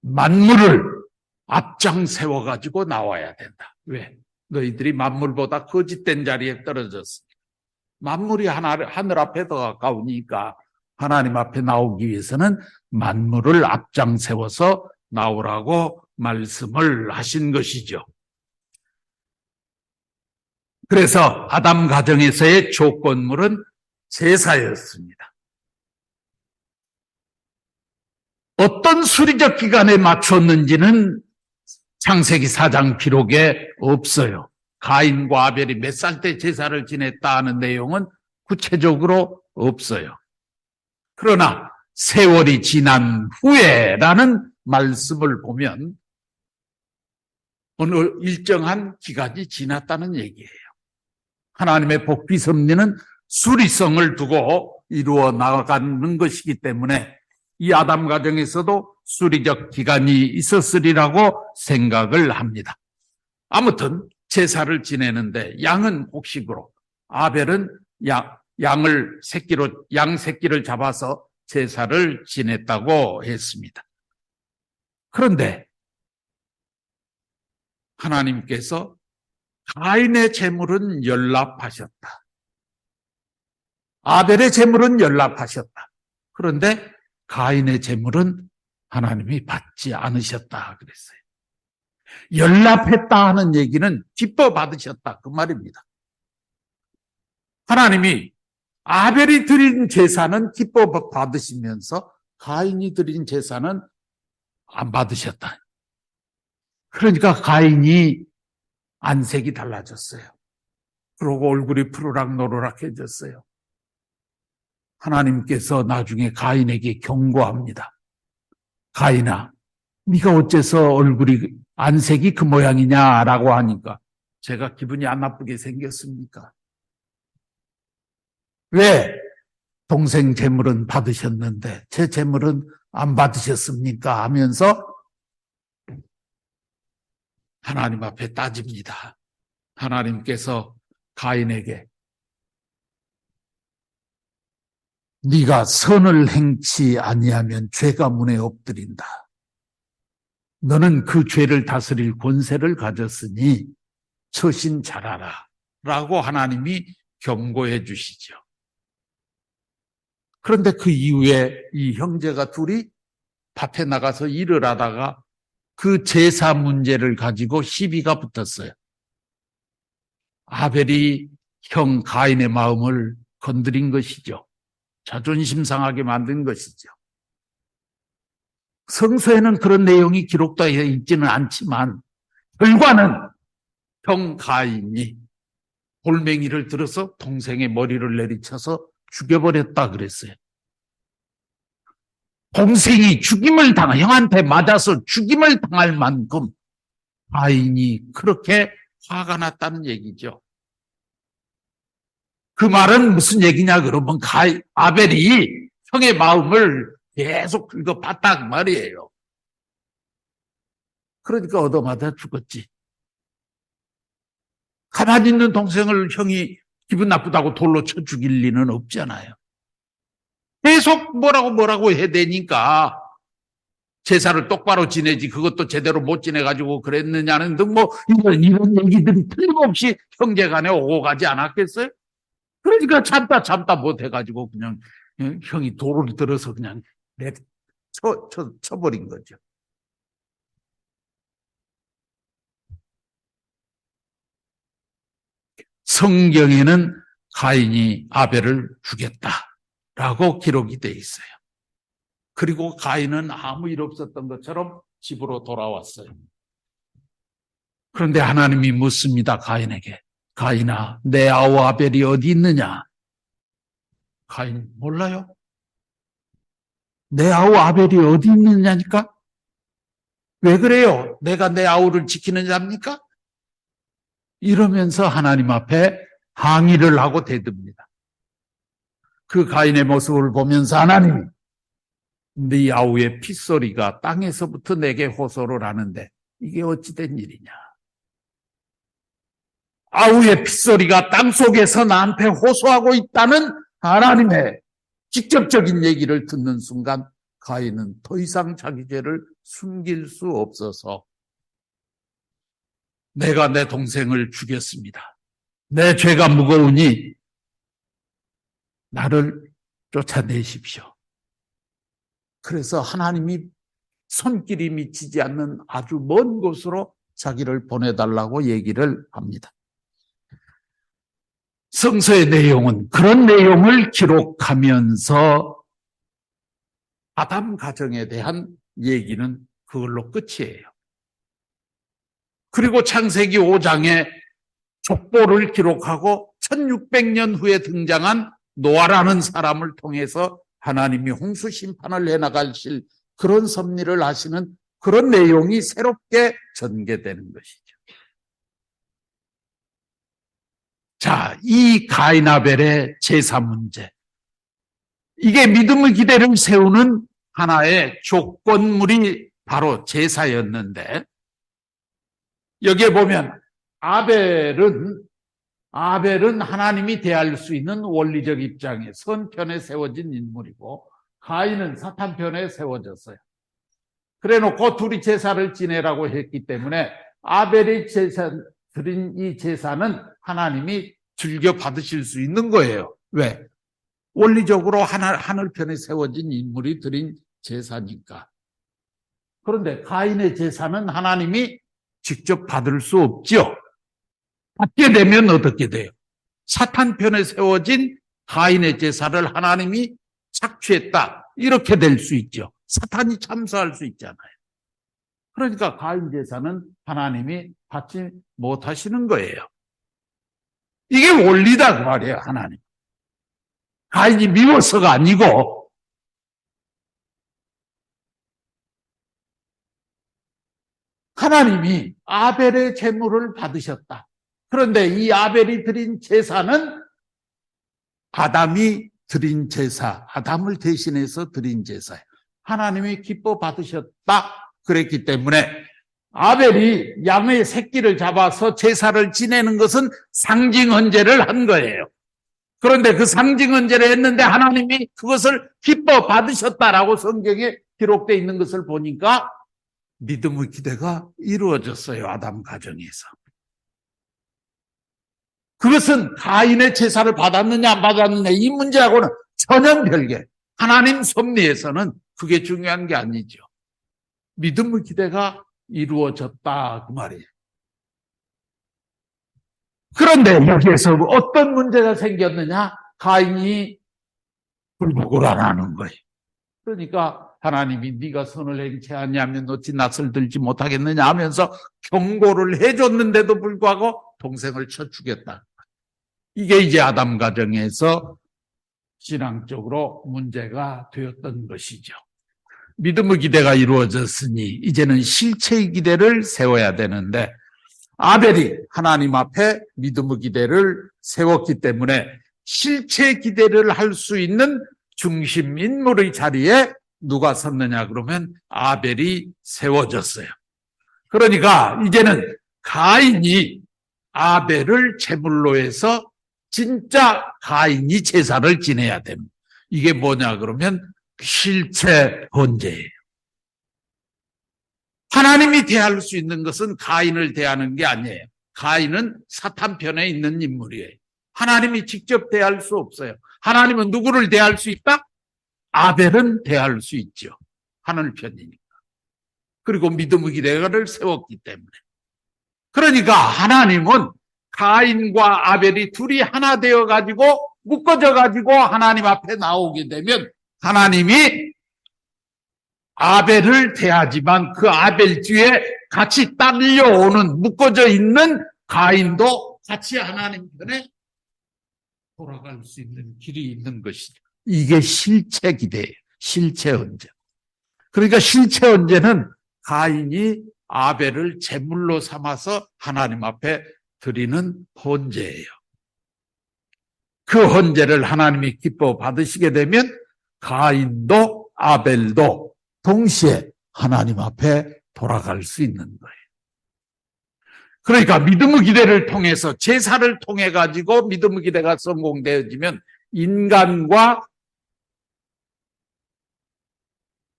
만물을 앞장 세워가지고 나와야 된다. 왜? 너희들이 만물보다 거짓된 자리에 떨어졌으니까. 만물이 하늘 앞에 더 가까우니까 하나님 앞에 나오기 위해서는 만물을 앞장 세워서 나오라고 말씀을 하신 것이죠. 그래서 아담 가정에서의 조건물은 제사였습니다. 어떤 수리적 기간에 맞췄는지는 창세기 4장 기록에 없어요. 가인과 아벨이 몇 살 때 제사를 지냈다 하는 내용은 구체적으로 없어요. 그러나 세월이 지난 후에라는 말씀을 보면 어느 일정한 기간이 지났다는 얘기예요. 하나님의 복비 섭리는 수리성을 두고 이루어 나가는 것이기 때문에 이 아담 가정에서도 수리적 기간이 있었으리라고 생각을 합니다. 아무튼 제사를 지내는데 양은 곡식으로, 아벨은 양 새끼를 잡아서 제사를 지냈다고 했습니다. 그런데 하나님께서 가인의 제물은 연락하셨다. 아벨의 제물은 연락하셨다. 그런데 가인의 제물은 하나님이 받지 않으셨다 그랬어요. 연락했다 하는 얘기는 기뻐 받으셨다 그 말입니다. 하나님이 아벨이 드린 제사는 기뻐 받으시면서 가인이 드린 제사는 안 받으셨다. 그러니까 가인이 안색이 달라졌어요. 그러고 얼굴이 푸르락노르락해졌어요. 하나님께서 나중에 가인에게 경고합니다. 가인아, 네가 어째서 얼굴이 안색이 그 모양이냐라고 하니까 제가 기분이 안 나쁘게 생겼습니까? 왜? 동생 재물은 받으셨는데 제 재물은 안 받으셨습니까? 하면서 하나님 앞에 따집니다. 하나님께서 가인에게 네가 선을 행치 아니하면 죄가 문에 엎드린다. 너는 그 죄를 다스릴 권세를 가졌으니 처신 잘하라 라고 하나님이 경고해 주시죠. 그런데 그 이후에 이 형제가 둘이 밭에 나가서 일을 하다가 그 제사 문제를 가지고 시비가 붙었어요. 아벨이 형 가인의 마음을 건드린 것이죠. 자존심 상하게 만든 것이죠. 성서에는 그런 내용이 기록되어 있지는 않지만 결과는 형 가인이 돌멩이를 들어서 동생의 머리를 내리쳐서 죽여버렸다 그랬어요. 동생이 죽임을 형한테 맞아서 죽임을 당할 만큼 가인이 그렇게 화가 났다는 얘기죠. 그 말은 무슨 얘기냐 그러면 아벨이 형의 마음을 계속 긁어봤다 그 말이에요. 그러니까 얻어맞아 죽었지. 가만히 있는 동생을 형이 기분 나쁘다고 돌로 쳐 죽일 리는 없잖아요. 계속 뭐라고 해야 되니까 제사를 똑바로 지내지 그것도 제대로 못 지내가지고 그랬느냐는 등 이런 얘기들이 틀림없이 형제간에 오고 가지 않았겠어요? 그러니까 참다 못해가지고 그냥 형이 돌을 들어서 그냥 쳐버린 거죠. 성경에는 가인이 아벨을 죽였다라고 기록이 되어 있어요. 그리고 가인은 아무 일 없었던 것처럼 집으로 돌아왔어요. 그런데 하나님이 묻습니다. 가인에게. 가인아, 내 아우 아벨이 어디 있느냐? 가인 몰라요? 내 아우 아벨이 어디 있느냐니까? 왜 그래요? 내가 내 아우를 지키는 자입니까? 이러면서 하나님 앞에 항의를 하고 대듭니다. 그 가인의 모습을 보면서 하나님이 네 아우의 핏소리가 땅에서부터 내게 호소를 하는데 이게 어찌된 일이냐? 아우의 핏소리가 땅속에서 나한테 호소하고 있다는 하나님의 직접적인 얘기를 듣는 순간 가인은 더 이상 자기 죄를 숨길 수 없어서 내가 내 동생을 죽였습니다. 내 죄가 무거우니 나를 쫓아내십시오. 그래서 하나님이 손길이 미치지 않는 아주 먼 곳으로 자기를 보내달라고 얘기를 합니다. 성서의 내용은 그런 내용을 기록하면서 아담 가정에 대한 얘기는 그걸로 끝이에요. 그리고 창세기 5장에 족보를 기록하고 1600년 후에 등장한 노아라는 사람을 통해서 하나님이 홍수 심판을 해나가실 그런 섭리를 하시는 그런 내용이 새롭게 전개되는 것이죠. 자, 이 가인 아벨의 제사 문제. 이게 믿음의 기대를 세우는 하나의 조건물이 바로 제사였는데 여기에 보면 아벨은 하나님이 대할 수 있는 원리적 입장에 선편에 세워진 인물이고 가인은 사탄편에 세워졌어요. 그래 놓고 둘이 제사를 지내라고 했기 때문에 아벨이 드린 이 제사는 하나님이 즐겨 받으실 수 있는 거예요. 왜? 원리적으로 하늘편에 세워진 인물이 드린 제사니까. 그런데 가인의 제사는 하나님이 직접 받을 수 없죠. 받게 되면 어떻게 돼요? 사탄편에 세워진 가인의 제사를 하나님이 착취했다. 이렇게 될 수 있죠. 사탄이 참수할 수 있잖아요. 그러니까 가인 제사는 하나님이 받지 못하시는 거예요. 이게 원리다 그 말이에요. 하나님. 가인이 미워서가 아니고 하나님이 아벨의 제물을 받으셨다. 그런데 이 아벨이 드린 제사는 아담이 드린 제사, 아담을 대신해서 드린 제사예요. 하나님이 기뻐 받으셨다. 그랬기 때문에 아벨이 양의 새끼를 잡아서 제사를 지내는 것은 상징 헌제를 한 거예요. 그런데 그 상징 헌제를 했는데 하나님이 그것을 기뻐 받으셨다라고 성경에 기록되어 있는 것을 보니까 믿음의 기대가 이루어졌어요. 아담 가정에서. 그것은 가인의 제사를 받았느냐 안 받았느냐 이 문제하고는 전혀 별개. 하나님 섭리에서는 그게 중요한 게 아니죠. 믿음의 기대가 이루어졌다 그 말이에요. 그런데 여기에서 어떤 문제가 생겼느냐? 가인이 불복을 안 하는 거예요. 그러니까 하나님이 네가 선을 행치 아니하면 어찌 낯을 들지 못하겠느냐 하면서 경고를 해줬는데도 불구하고 동생을 쳐 죽였다. 이게 이제 아담 가정에서 신앙적으로 문제가 되었던 것이죠. 믿음의 기대가 이루어졌으니 이제는 실체의 기대를 세워야 되는데 아벨이 하나님 앞에 믿음의 기대를 세웠기 때문에 실체 기대를 할 수 있는 중심 인물의 자리에 누가 섰느냐 그러면 아벨이 세워졌어요. 그러니까 이제는 가인이 아벨을 제물로 해서 진짜 가인이 제사를 지내야 됩니다. 이게 뭐냐 그러면 실체 헌제예요. 하나님이 대할 수 있는 것은 가인을 대하는 게 아니에요. 가인은 사탄편에 있는 인물이에요. 하나님이 직접 대할 수 없어요. 하나님은 누구를 대할 수 있다? 아벨은 대할 수 있죠. 하늘 편이니까. 그리고 믿음의 기대를 세웠기 때문에. 그러니까 하나님은 가인과 아벨이 둘이 하나 되어가지고 묶어져가지고 하나님 앞에 나오게 되면 하나님이 아벨을 대하지만 그 아벨 뒤에 같이 딸려오는 묶어져 있는 가인도 같이 하나님 편에 돌아갈 수 있는 길이 있는 것이죠. 이게 실체 기대예요. 실체 언제. 그러니까 실체 언제는 가인이 아벨을 제물로 삼아서 하나님 앞에 드리는 헌제예요. 그 헌제를 하나님이 기뻐 받으시게 되면 가인도 아벨도 동시에 하나님 앞에 돌아갈 수 있는 거예요. 그러니까 믿음의 기대를 통해서 제사를 통해 가지고 믿음의 기대가 성공되어지면 인간과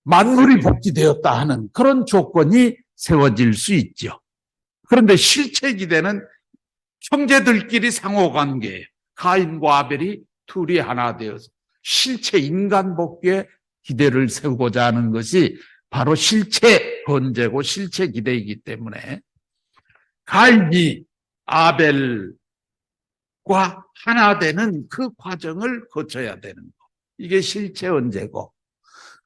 만물이 복귀되었다 하는 그런 조건이 세워질 수 있죠. 그런데 실체 기대는 형제들끼리 상호관계예요. 가인과 아벨이 둘이 하나 되어서 실체 인간 복귀에 기대를 세우고자 하는 것이 바로 실체 헌제고 실체 기대이기 때문에 가인이 아벨과 하나 되는 그 과정을 거쳐야 되는 거. 이게 실체 헌제고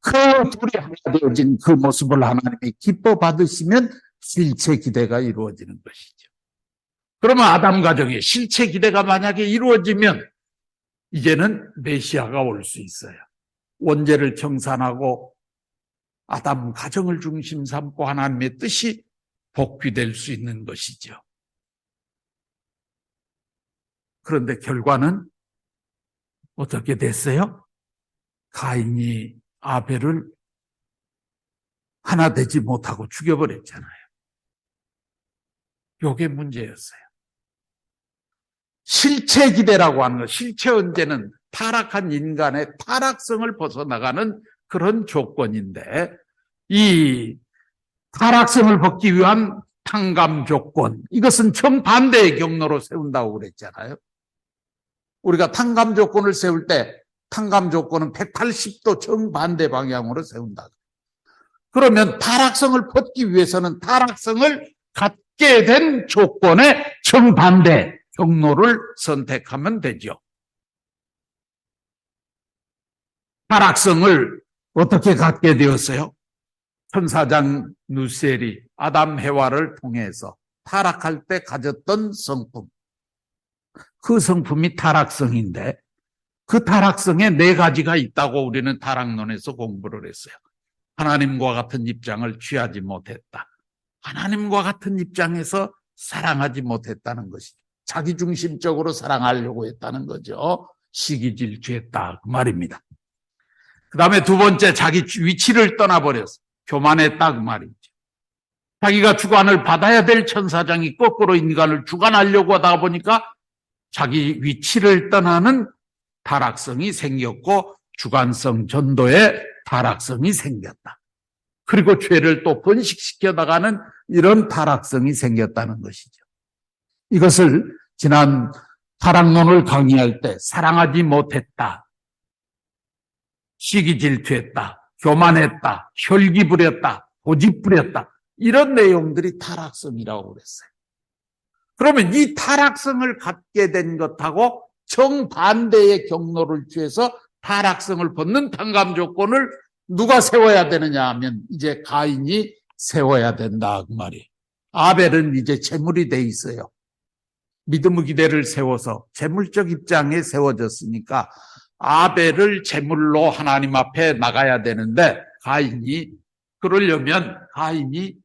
그 둘이 하나 되어진 그 모습을 하나님이 기뻐 받으시면 실체 기대가 이루어지는 것이죠. 그러면 아담 가정의 실체 기대가 만약에 이루어지면 이제는 메시아가 올 수 있어요. 원죄를 청산하고 아담 가정을 중심 삼고 하나님의 뜻이 복귀될 수 있는 것이죠. 그런데 결과는 어떻게 됐어요? 가인이 아벨을 하나 되지 못하고 죽여버렸잖아요. 이게 문제였어요. 실체 기대라고 하는 것, 실체 헌제는 타락한 인간의 타락성을 벗어나가는 그런 조건인데 이 타락성을 벗기 위한 탕감 조건, 이것은 정반대의 경로로 세운다고 그랬잖아요. 우리가 탕감 조건을 세울 때 탕감 조건은 180도 정반대 방향으로 세운다. 그러면 타락성을 벗기 위해서는 타락성을 갖게 된 조건의 정반대 경로를 선택하면 되죠. 타락성을 어떻게 갖게 되었어요? 천사장 누셀이 아담 해와를 통해서 타락할 때 가졌던 성품. 그 성품이 타락성인데 그 타락성에 4가지가 있다고 우리는 타락론에서 공부를 했어요. 하나님과 같은 입장을 취하지 못했다. 하나님과 같은 입장에서 사랑하지 못했다는 것이죠. 자기중심적으로 사랑하려고 했다는 거죠. 시기질투했다 그 말입니다. 그 다음에 두 번째, 자기 위치를 떠나버렸어. 교만했다 그 말이죠. 자기가 주관을 받아야 될 천사장이 거꾸로 인간을 주관하려고 하다 보니까 자기 위치를 떠나는 타락성이 생겼고 주관성 전도의 타락성이 생겼다. 그리고 죄를 또 번식시켜 나가는 이런 타락성이 생겼다는 것이죠. 이것을 지난 타락론을 강의할 때 사랑하지 못했다, 시기질투했다, 교만했다, 혈기 부렸다, 고집 부렸다, 이런 내용들이 타락성이라고 그랬어요. 그러면 이 타락성을 갖게 된 것하고 정반대의 경로를 취해서 타락성을 벗는 탕감 조건을 누가 세워야 되느냐 하면 이제 가인이 세워야 된다 그 말이에요. 아벨은 이제 제물이 돼 있어요. 믿음의 기대를 세워서 제물적 입장에 세워졌으니까 아벨을 제물로 하나님 앞에 나가야 되는데 가인이 그러려면 가인이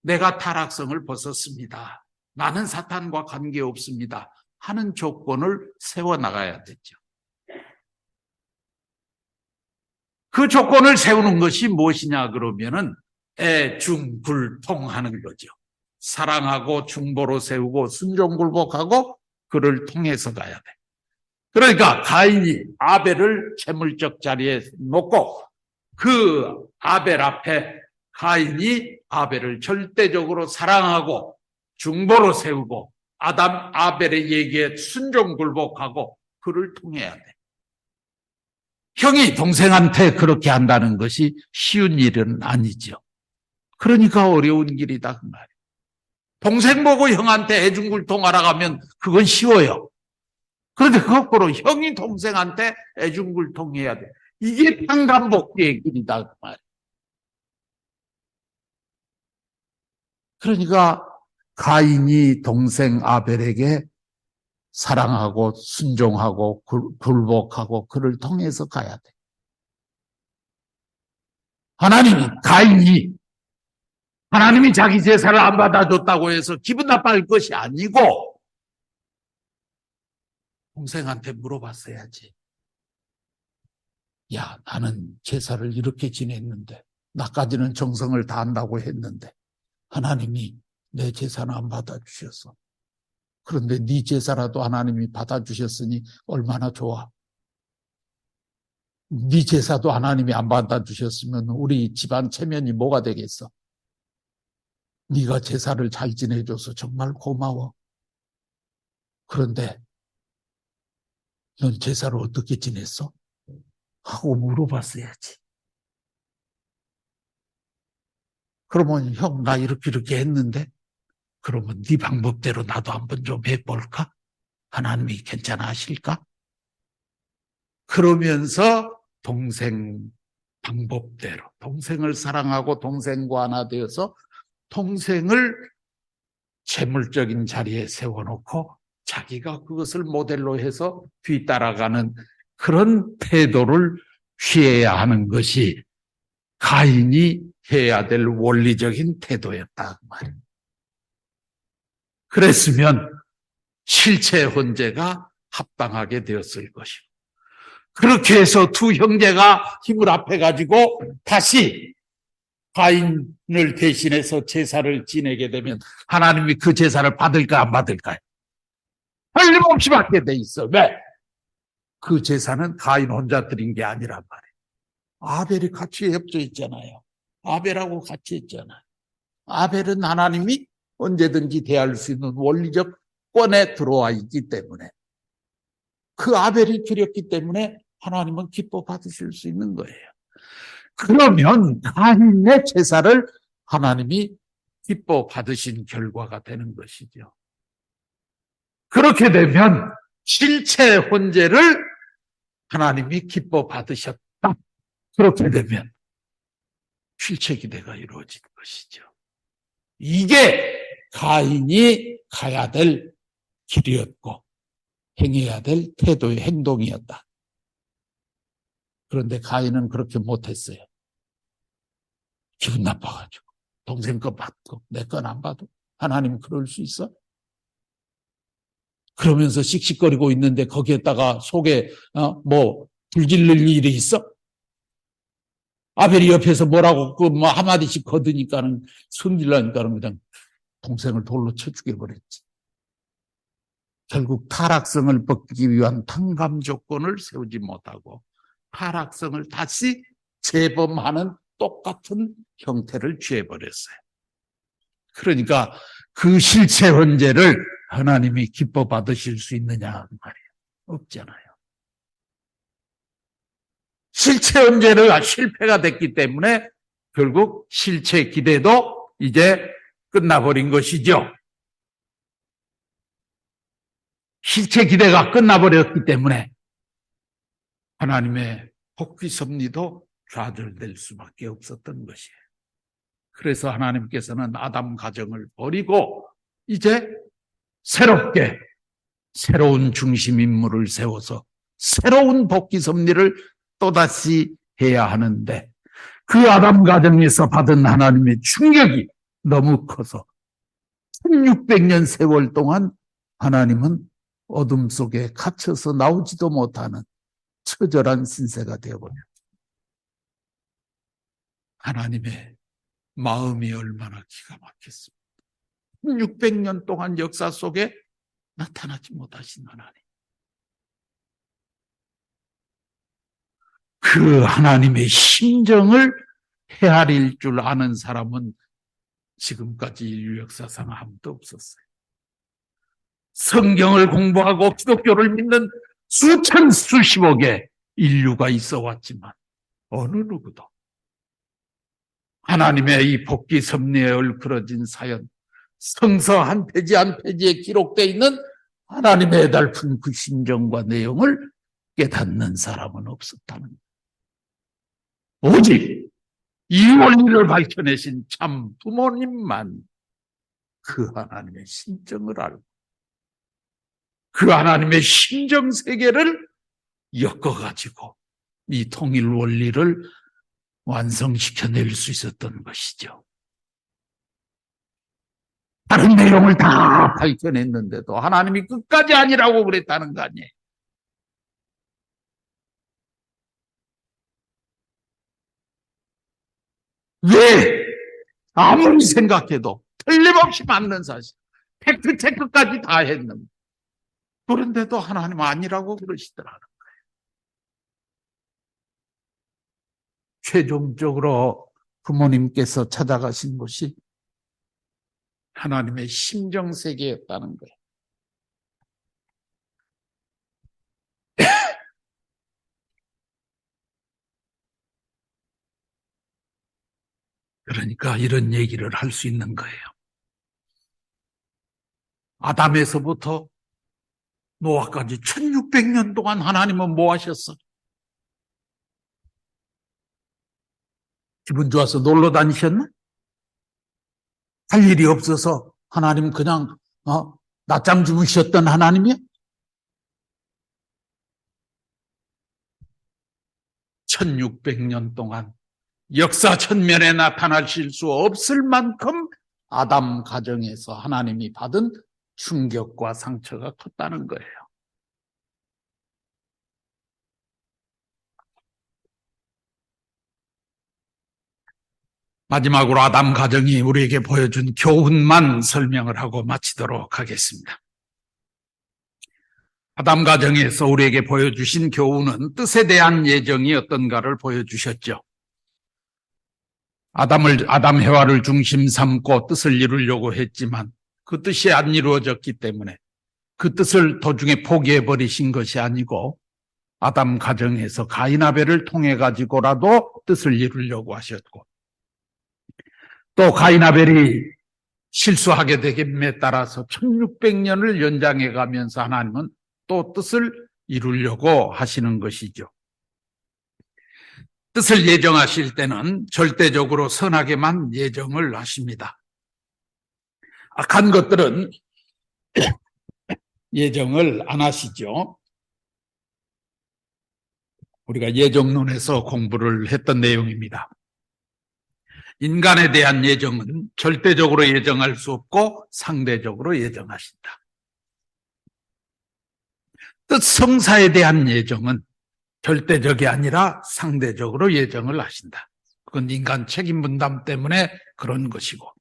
내가 타락성을 벗었습니다. 나는 사탄과 관계없습니다. 하는 조건을 세워나가야 되죠. 그 조건을 세우는 것이 무엇이냐 그러면은 애중불통하는 거죠. 사랑하고 중보로 세우고 순종굴복하고 그를 통해서 가야 돼. 그러니까 가인이 아벨을 제물적 자리에 놓고 그 아벨 앞에 가인이 아벨을 절대적으로 사랑하고 중보로 세우고 아벨의 얘기에 순종굴복하고 그를 통해야 돼. 형이 동생한테 그렇게 한다는 것이 쉬운 일은 아니죠. 그러니까 어려운 길이다 그 말이에요. 동생 보고 형한테 애중굴통하라 가면 그건 쉬워요. 그런데 거꾸로 형이 동생한테 애중굴통해야 돼. 이게 평강복귀의 길이다 그 말이에요. 그러니까 가인이 동생 아벨에게 사랑하고 순종하고 굴복하고 그를 통해서 가야 돼. 하나님이 자기 제사를 안 받아줬다고 해서 기분 나빠할 것이 아니고 동생한테 물어봤어야지. 야, 나는 제사를 이렇게 지냈는데 나까지는 정성을 다한다고 했는데 하나님이 내 제사는 안 받아주셨어. 그런데 네 제사라도 하나님이 받아주셨으니 얼마나 좋아. 네 제사도 하나님이 안 받아주셨으면 우리 집안 체면이 뭐가 되겠어. 네가 제사를 잘 지내줘서 정말 고마워. 그런데 넌 제사를 어떻게 지냈어? 하고 물어봤어야지. 그러면 형, 나 이렇게 했는데 그러면 네 방법대로 나도 한번 좀 해볼까? 하나님이 괜찮아 하실까? 그러면서 동생 방법대로 동생을 사랑하고 동생과 하나 되어서 동생을 재물적인 자리에 세워놓고 자기가 그것을 모델로 해서 뒤따라가는 그런 태도를 취해야 하는 것이 가인이 해야 될 원리적인 태도였다 그 말이에요. 그랬으면 실체 혼재가 합당하게 되었을 것이고 그렇게 해서 두 형제가 힘을 합해가지고 다시 가인을 대신해서 제사를 지내게 되면 하나님이 그 제사를 받을까 안 받을까요? 틀림없이 받게 돼 있어. 왜? 그 제사는 가인 혼자 드린 게 아니란 말이에요. 아벨이 같이 협조 있잖아요. 아벨하고 같이 했잖아요. 아벨은 하나님이 언제든지 대할 수 있는 원리적 권에 들어와 있기 때문에 그 아벨이 드렸기 때문에 하나님은 기뻐 받으실 수 있는 거예요. 그러면 가인의 제사를 하나님이 기뻐 받으신 결과가 되는 것이죠. 그렇게 되면 실체 혼재를 하나님이 기뻐 받으셨다. 그렇게 되면 실체 기대가 이루어진 것이죠. 이게 가인이 가야 될 길이었고 행해야 될 태도의 행동이었다. 그런데 가인은 그렇게 못했어요. 기분 나빠가지고 동생 거 받고 내 건 안 받고 하나님 그럴 수 있어? 그러면서 씩씩거리고 있는데 거기에다가 속에 불질릴 일이 있어? 아벨이 옆에서 뭐라고 뭐 한마디씩 거두니까는 성질나니까는 그냥 동생을 돌로 쳐 죽여버렸지. 결국 타락성을 벗기 위한 탕감 조건을 세우지 못하고 타락성을 다시 재범하는 똑같은 형태를 취해버렸어요. 그러니까 그 실체 헌재를 하나님이 기뻐 받으실 수 있느냐 말이에요. 없잖아요. 실체 헌재가 실패가 됐기 때문에 결국 실체 기대도 이제 끝나버린 것이죠. 실체 기대가 끝나버렸기 때문에 하나님의 복귀 섭리도 좌절될 수밖에 없었던 것이에요. 그래서 하나님께서는 아담 가정을 버리고 이제 새롭게 새로운 중심 인물을 세워서 새로운 복귀 섭리를 또다시 해야 하는데 그 아담 가정에서 받은 하나님의 충격이 너무 커서 1600년 세월 동안 하나님은 어둠 속에 갇혀서 나오지도 못하는 처절한 신세가 되어버렸다. 하나님의 마음이 얼마나 기가 막혔습니다. 600년 동안 역사 속에 나타나지 못하신 하나님. 그 하나님의 심정을 헤아릴 줄 아는 사람은 지금까지 인류 역사상 아무도 없었어요. 성경을 공부하고 기독교를 믿는 수천 수십억의 인류가 있어 왔지만 어느 누구도 하나님의 이 복귀 섭리에 얽혀진 사연, 성서 한 페이지 한 페이지에 기록되어 있는 하나님의 애달픈 그 심정과 내용을 깨닫는 사람은 없었다는 거예요. 오직 이 원리를 밝혀내신 참 부모님만 그 하나님의 심정을 알고 그 하나님의 심정 세계를 엮어가지고 이 통일 원리를 완성시켜낼 수 있었던 것이죠. 다른 내용을 다 밝혀냈는데도 하나님이 끝까지 아니라고 그랬다는 거 아니에요. 왜? 아무리 생각해도 틀림없이 맞는 사실, 팩트 체크까지 다 했는데 그런데도 하나님 아니라고 그러시더라고요. 최종적으로 부모님께서 찾아가신 곳이 하나님의 심정세계였다는 거예요. 그러니까 이런 얘기를 할 수 있는 거예요. 아담에서부터 노아까지 1600년 동안 하나님은 뭐 하셨어? 기분 좋아서 놀러 다니셨나? 할 일이 없어서 하나님 그냥 낮잠 주무셨던 하나님이야? 1600년 동안 역사 천면에 나타나실 수 없을 만큼 아담 가정에서 하나님이 받은 충격과 상처가 컸다는 거예요. 마지막으로 아담 가정이 우리에게 보여준 교훈만 설명을 하고 마치도록 하겠습니다. 아담 가정에서 우리에게 보여주신 교훈은 뜻에 대한 예정이 어떤가를 보여주셨죠. 아담 해와를 중심 삼고 뜻을 이루려고 했지만 그 뜻이 안 이루어졌기 때문에 그 뜻을 도중에 포기해버리신 것이 아니고 아담 가정에서 가인 아벨을 통해 가지고라도 뜻을 이루려고 하셨고 또 가인 아벨이 실수하게 됨에 따라서 1600년을 연장해 가면서 하나님은 또 뜻을 이루려고 하시는 것이죠. 뜻을 예정하실 때는 절대적으로 선하게만 예정을 하십니다. 악한 것들은 예정을 안 하시죠. 우리가 예정론에서 공부를 했던 내용입니다. 인간에 대한 예정은 절대적으로 예정할 수 없고 상대적으로 예정하신다. 뜻 성사에 대한 예정은 절대적이 아니라 상대적으로 예정을 하신다. 그건 인간 책임 분담 때문에 그런 것이고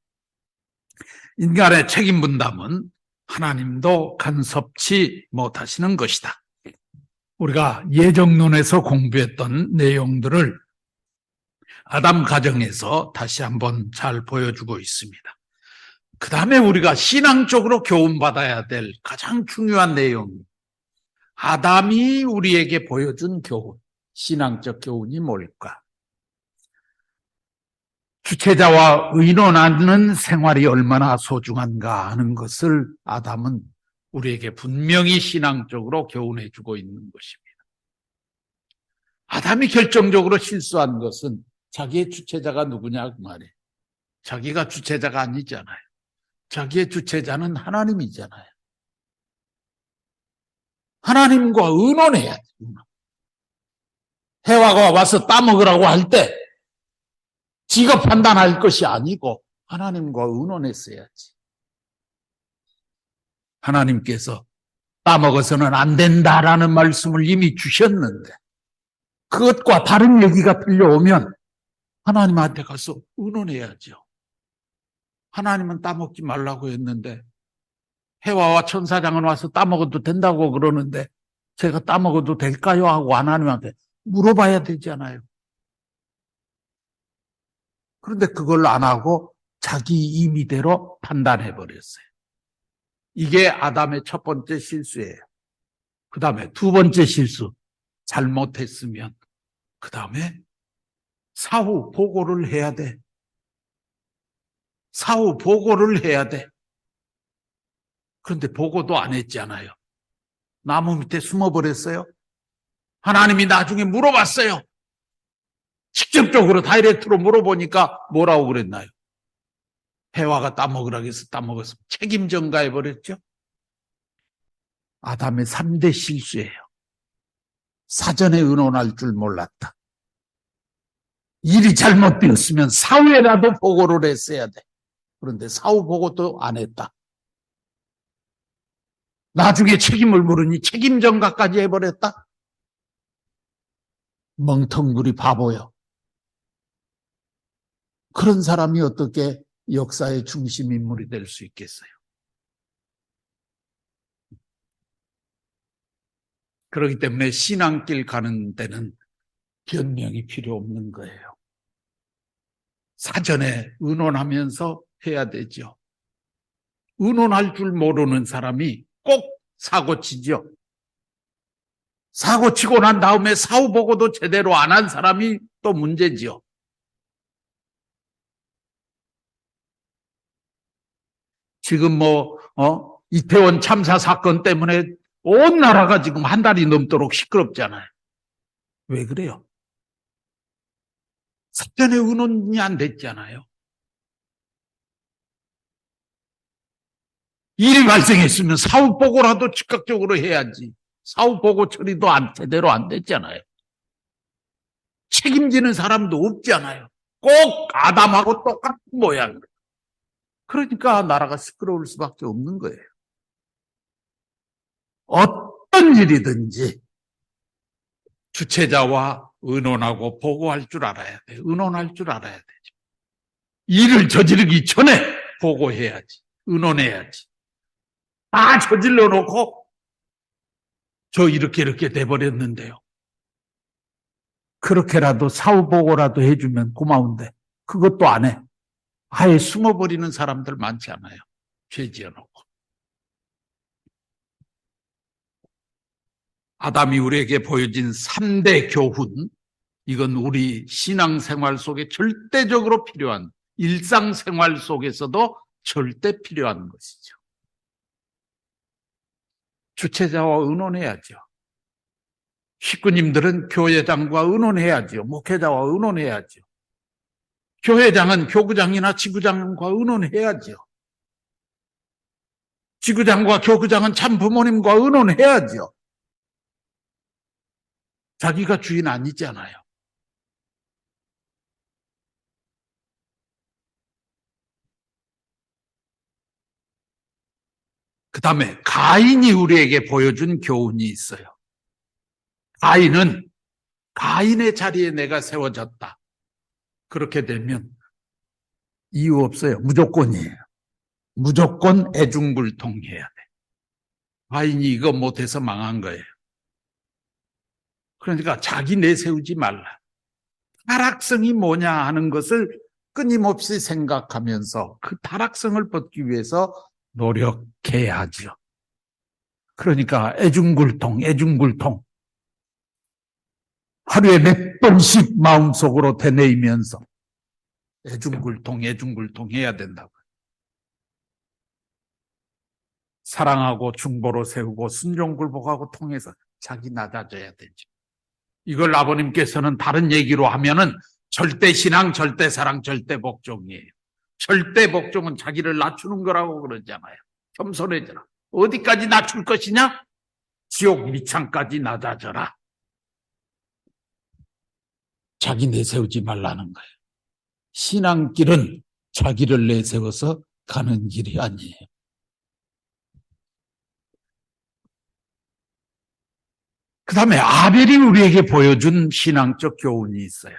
인간의 책임 분담은 하나님도 간섭치 못하시는 것이다. 우리가 예정론에서 공부했던 내용들을 아담 가정에서 다시 한번 잘 보여주고 있습니다. 그 다음에 우리가 신앙적으로 교훈받아야 될 가장 중요한 내용, 아담이 우리에게 보여준 교훈, 신앙적 교훈이 뭘까? 주체자와 의논하는 생활이 얼마나 소중한가 하는 것을 아담은 우리에게 분명히 신앙적으로 교훈해 주고 있는 것입니다. 아담이 결정적으로 실수한 것은 자기의 주체자가 누구냐 그 말이에요. 자기가 주체자가 아니잖아요. 자기의 주체자는 하나님이잖아요. 하나님과 의논해야지. 해와가 와서 따먹으라고 할 때 지가 판단할 것이 아니고 하나님과 의논했어야지. 하나님께서 따먹어서는 안 된다라는 말씀을 이미 주셨는데 그것과 다른 얘기가 들려오면 하나님한테 가서 의논해야죠. 하나님은 따먹지 말라고 했는데 해와와 천사장은 와서 따먹어도 된다고 그러는데 제가 따먹어도 될까요? 하고 하나님한테 물어봐야 되잖아요. 그런데 그걸 안 하고 자기 임의대로 판단해버렸어요. 이게 아담의 첫 번째 실수예요. 그 다음에 두 번째 실수. 잘못했으면 그 다음에 사후 보고를 해야 돼. 사후 보고를 해야 돼. 그런데 보고도 안 했잖아요. 나무 밑에 숨어버렸어요. 하나님이 나중에 물어봤어요. 직접적으로 다이렉트로 물어보니까 뭐라고 그랬나요? 해와가 따먹으라고 해서 따먹었어. 책임 전가해버렸죠. 아담의 3대 실수예요. 사전에 의논할 줄 몰랐다. 일이 잘못되었으면 사후에라도 보고를 했어야 돼. 그런데 사후 보고도 안 했다. 나중에 책임을 물으니 책임 전가까지 해버렸다. 멍텅구리 바보요. 그런 사람이 어떻게 역사의 중심 인물이 될 수 있겠어요? 그렇기 때문에 신앙길 가는 데는 변명이 필요 없는 거예요. 사전에 의논하면서 해야 되죠. 의논할 줄 모르는 사람이 꼭 사고치죠. 사고치고 난 다음에 사후 보고도 제대로 안 한 사람이 또 문제죠. 지금 이태원 참사 사건 때문에 온 나라가 지금 한 달이 넘도록 시끄럽잖아요. 왜 그래요? 사전에 의논이 안 됐잖아요. 일이 발생했으면 사후 보고라도 즉각적으로 해야지. 사후 보고 처리도 제대로 안 됐잖아요. 책임지는 사람도 없잖아요. 꼭 아담하고 똑같은 모양. 그러니까 나라가 시끄러울 수밖에 없는 거예요. 어떤 일이든지 주체자와 의논하고 보고할 줄 알아야 돼요. 의논할 줄 알아야 되죠. 일을 저지르기 전에 보고해야지. 의논해야지. 다 저질러 놓고 저 이렇게 돼버렸는데요. 그렇게라도 사후 보고라도 해주면 고마운데 그것도 안 해. 아예 숨어버리는 사람들 많지 않아요. 죄 지어놓고. 아담이 우리에게 보여진 3대 교훈, 이건 우리 신앙생활 속에 절대적으로 필요한, 일상생활 속에서도 절대 필요한 것이죠. 주체자와 의논해야죠. 식구님들은 교회장과 의논해야죠. 목회자와 의논해야죠. 교회장은 교구장이나 지구장과 의논해야죠. 지구장과 교구장은 참 부모님과 의논해야죠. 자기가 주인 아니잖아요. 그 다음에 가인이 우리에게 보여준 교훈이 있어요. 가인은 가인의 자리에 내가 세워졌다. 그렇게 되면 이유 없어요. 무조건이에요. 무조건 애중불통해야 돼. 가인이 이거 못해서 망한 거예요. 그러니까 자기 내세우지 말라. 타락성이 뭐냐 하는 것을 끊임없이 생각하면서 그 타락성을 벗기 위해서 노력해야죠. 그러니까 애중굴통. 하루에 몇 번씩 마음속으로 되뇌이면서 애중굴통 해야 된다고. 사랑하고 중보로 세우고 순종굴복하고 통해서 자기 낮아져야 되죠. 이걸 아버님께서는 다른 얘기로 하면은 절대신앙, 절대사랑, 절대복종이에요. 절대복종은 자기를 낮추는 거라고 그러잖아요. 겸손해져라. 어디까지 낮출 것이냐? 지옥 밑창까지 낮아져라. 자기 내세우지 말라는 거예요. 신앙길은 자기를 내세워서 가는 길이 아니에요. 그 다음에 아벨이 우리에게 보여준 신앙적 교훈이 있어요.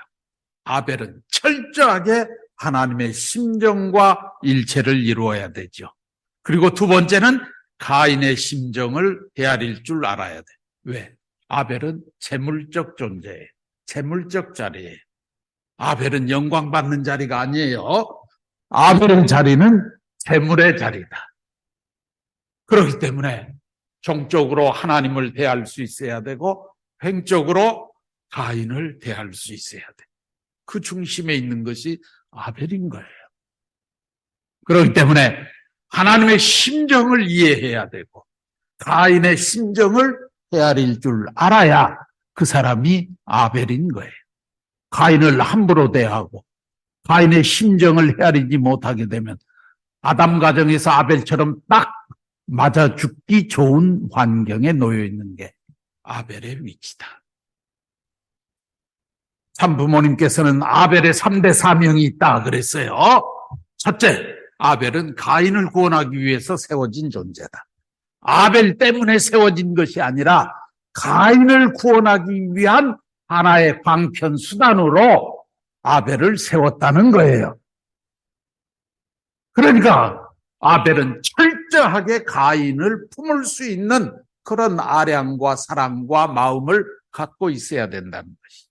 아벨은 철저하게 하나님의 심정과 일체를 이루어야 되죠. 그리고 두 번째는 가인의 심정을 헤아릴 줄 알아야 돼. 왜? 아벨은 재물적 존재예요. 재물적 자리예요. 아벨은 영광받는 자리가 아니에요. 아벨의 자리는 재물의 자리다. 그렇기 때문에 종적으로 하나님을 대할 수 있어야 되고 횡적으로 가인을 대할 수 있어야 돼. 그 중심에 있는 것이 아벨인 거예요. 그렇기 때문에 하나님의 심정을 이해해야 되고 가인의 심정을 헤아릴 줄 알아야 그 사람이 아벨인 거예요. 가인을 함부로 대하고 가인의 심정을 헤아리지 못하게 되면 아담 가정에서 아벨처럼 딱 맞아 죽기 좋은 환경에 놓여 있는 게 아벨의 위치다. 참부모님께서는 아벨의 3대 사명이 있다 그랬어요. 첫째, 아벨은 가인을 구원하기 위해서 세워진 존재다. 아벨 때문에 세워진 것이 아니라 가인을 구원하기 위한 하나의 방편 수단으로 아벨을 세웠다는 거예요. 그러니까 아벨은 철저하게 가인을 품을 수 있는 그런 아량과 사랑과 마음을 갖고 있어야 된다는 것이죠.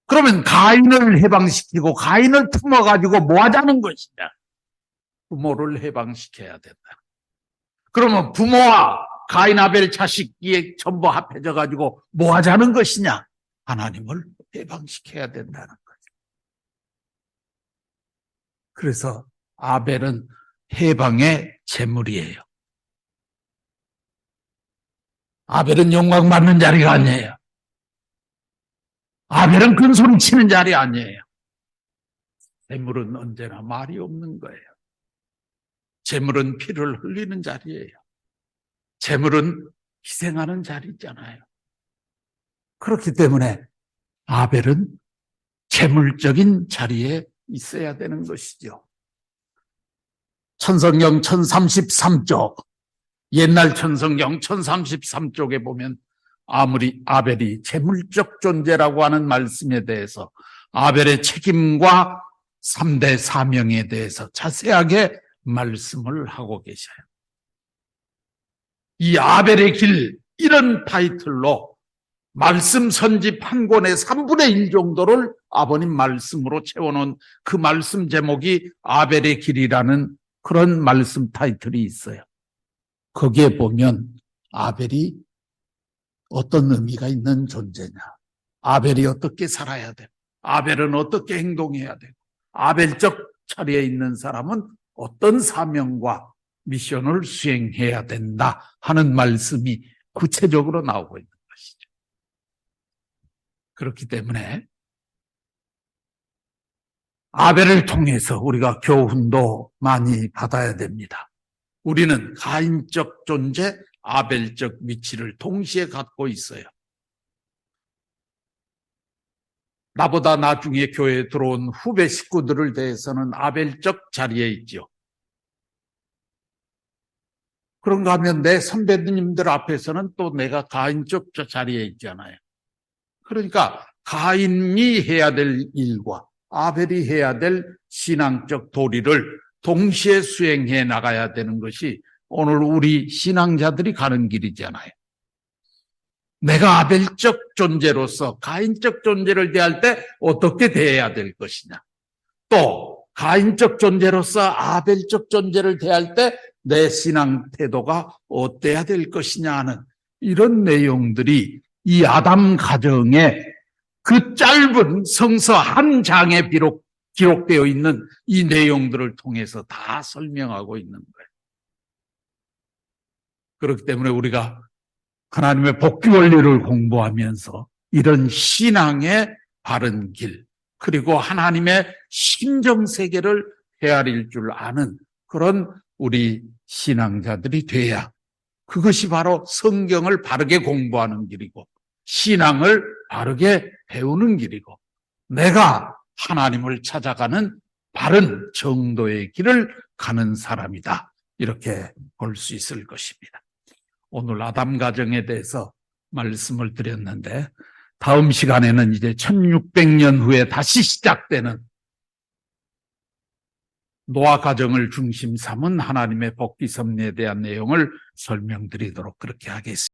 그러면 가인을 해방시키고 가인을 품어가지고 뭐 하자는 것이냐? 부모를 해방시켜야 된다. 그러면 부모와 가인 아벨 자식이 전부 합해져 가지고 뭐 하자는 것이냐? 하나님을 해방시켜야 된다는 거죠. 그래서 아벨은 해방의 제물이에요. 아벨은 영광받는 자리가 아니에요. 아벨은 큰소리 치는 자리 아니에요. 제물은 언제나 말이 없는 거예요. 제물은 피를 흘리는 자리예요. 제물은 희생하는 자리잖아요. 그렇기 때문에 아벨은 제물적인 자리에 있어야 되는 것이죠. 천성경 1033쪽, 옛날 천성경 1033쪽에 보면 아무리 아벨이 제물적 존재라고 하는 말씀에 대해서 아벨의 책임과 3대 사명에 대해서 자세하게 말씀을 하고 계셔요. 이 아벨의 길, 이런 타이틀로 말씀 선집 한 권의 3분의 1 정도를 아버님 말씀으로 채워놓은 그 말씀 제목이 아벨의 길이라는 그런 말씀 타이틀이 있어요. 거기에 보면 아벨이 어떤 의미가 있는 존재냐, 아벨이 어떻게 살아야 되고 아벨은 어떻게 행동해야 되고 아벨적 자리에 있는 사람은 어떤 사명과 미션을 수행해야 된다 하는 말씀이 구체적으로 나오고 있는 것이죠. 그렇기 때문에 아벨을 통해서 우리가 교훈도 많이 받아야 됩니다. 우리는 가인적 존재, 아벨적 위치를 동시에 갖고 있어요. 나보다 나중에 교회에 들어온 후배 식구들을 대해서는 아벨적 자리에 있죠. 그런가 하면 내 선배님들 앞에서는 또 내가 가인적 자리에 있잖아요. 그러니까 가인이 해야 될 일과 아벨이 해야 될 신앙적 도리를 동시에 수행해 나가야 되는 것이 오늘 우리 신앙자들이 가는 길이잖아요. 내가 아벨적 존재로서 가인적 존재를 대할 때 어떻게 대해야 될 것이냐. 또 가인적 존재로서 아벨적 존재를 대할 때 내 신앙 태도가 어때야 될 것이냐 하는 이런 내용들이 이 아담 가정의 그 짧은 성서 한 장에 비록 기록되어 있는 이 내용들을 통해서 다 설명하고 있는 거예요. 그렇기 때문에 우리가 하나님의 복귀 원리를 공부하면서 이런 신앙의 바른 길, 그리고 하나님의 심정세계를 헤아릴 줄 아는 그런 우리 신앙자들이 돼야 그것이 바로 성경을 바르게 공부하는 길이고 신앙을 바르게 배우는 길이고 내가 하나님을 찾아가는 바른 정도의 길을 가는 사람이다. 이렇게 볼 수 있을 것입니다. 오늘 아담 가정에 대해서 말씀을 드렸는데 다음 시간에는 이제 1600년 후에 다시 시작되는 노아 가정을 중심 삼은 하나님의 복귀 섭리에 대한 내용을 설명드리도록 그렇게 하겠습니다.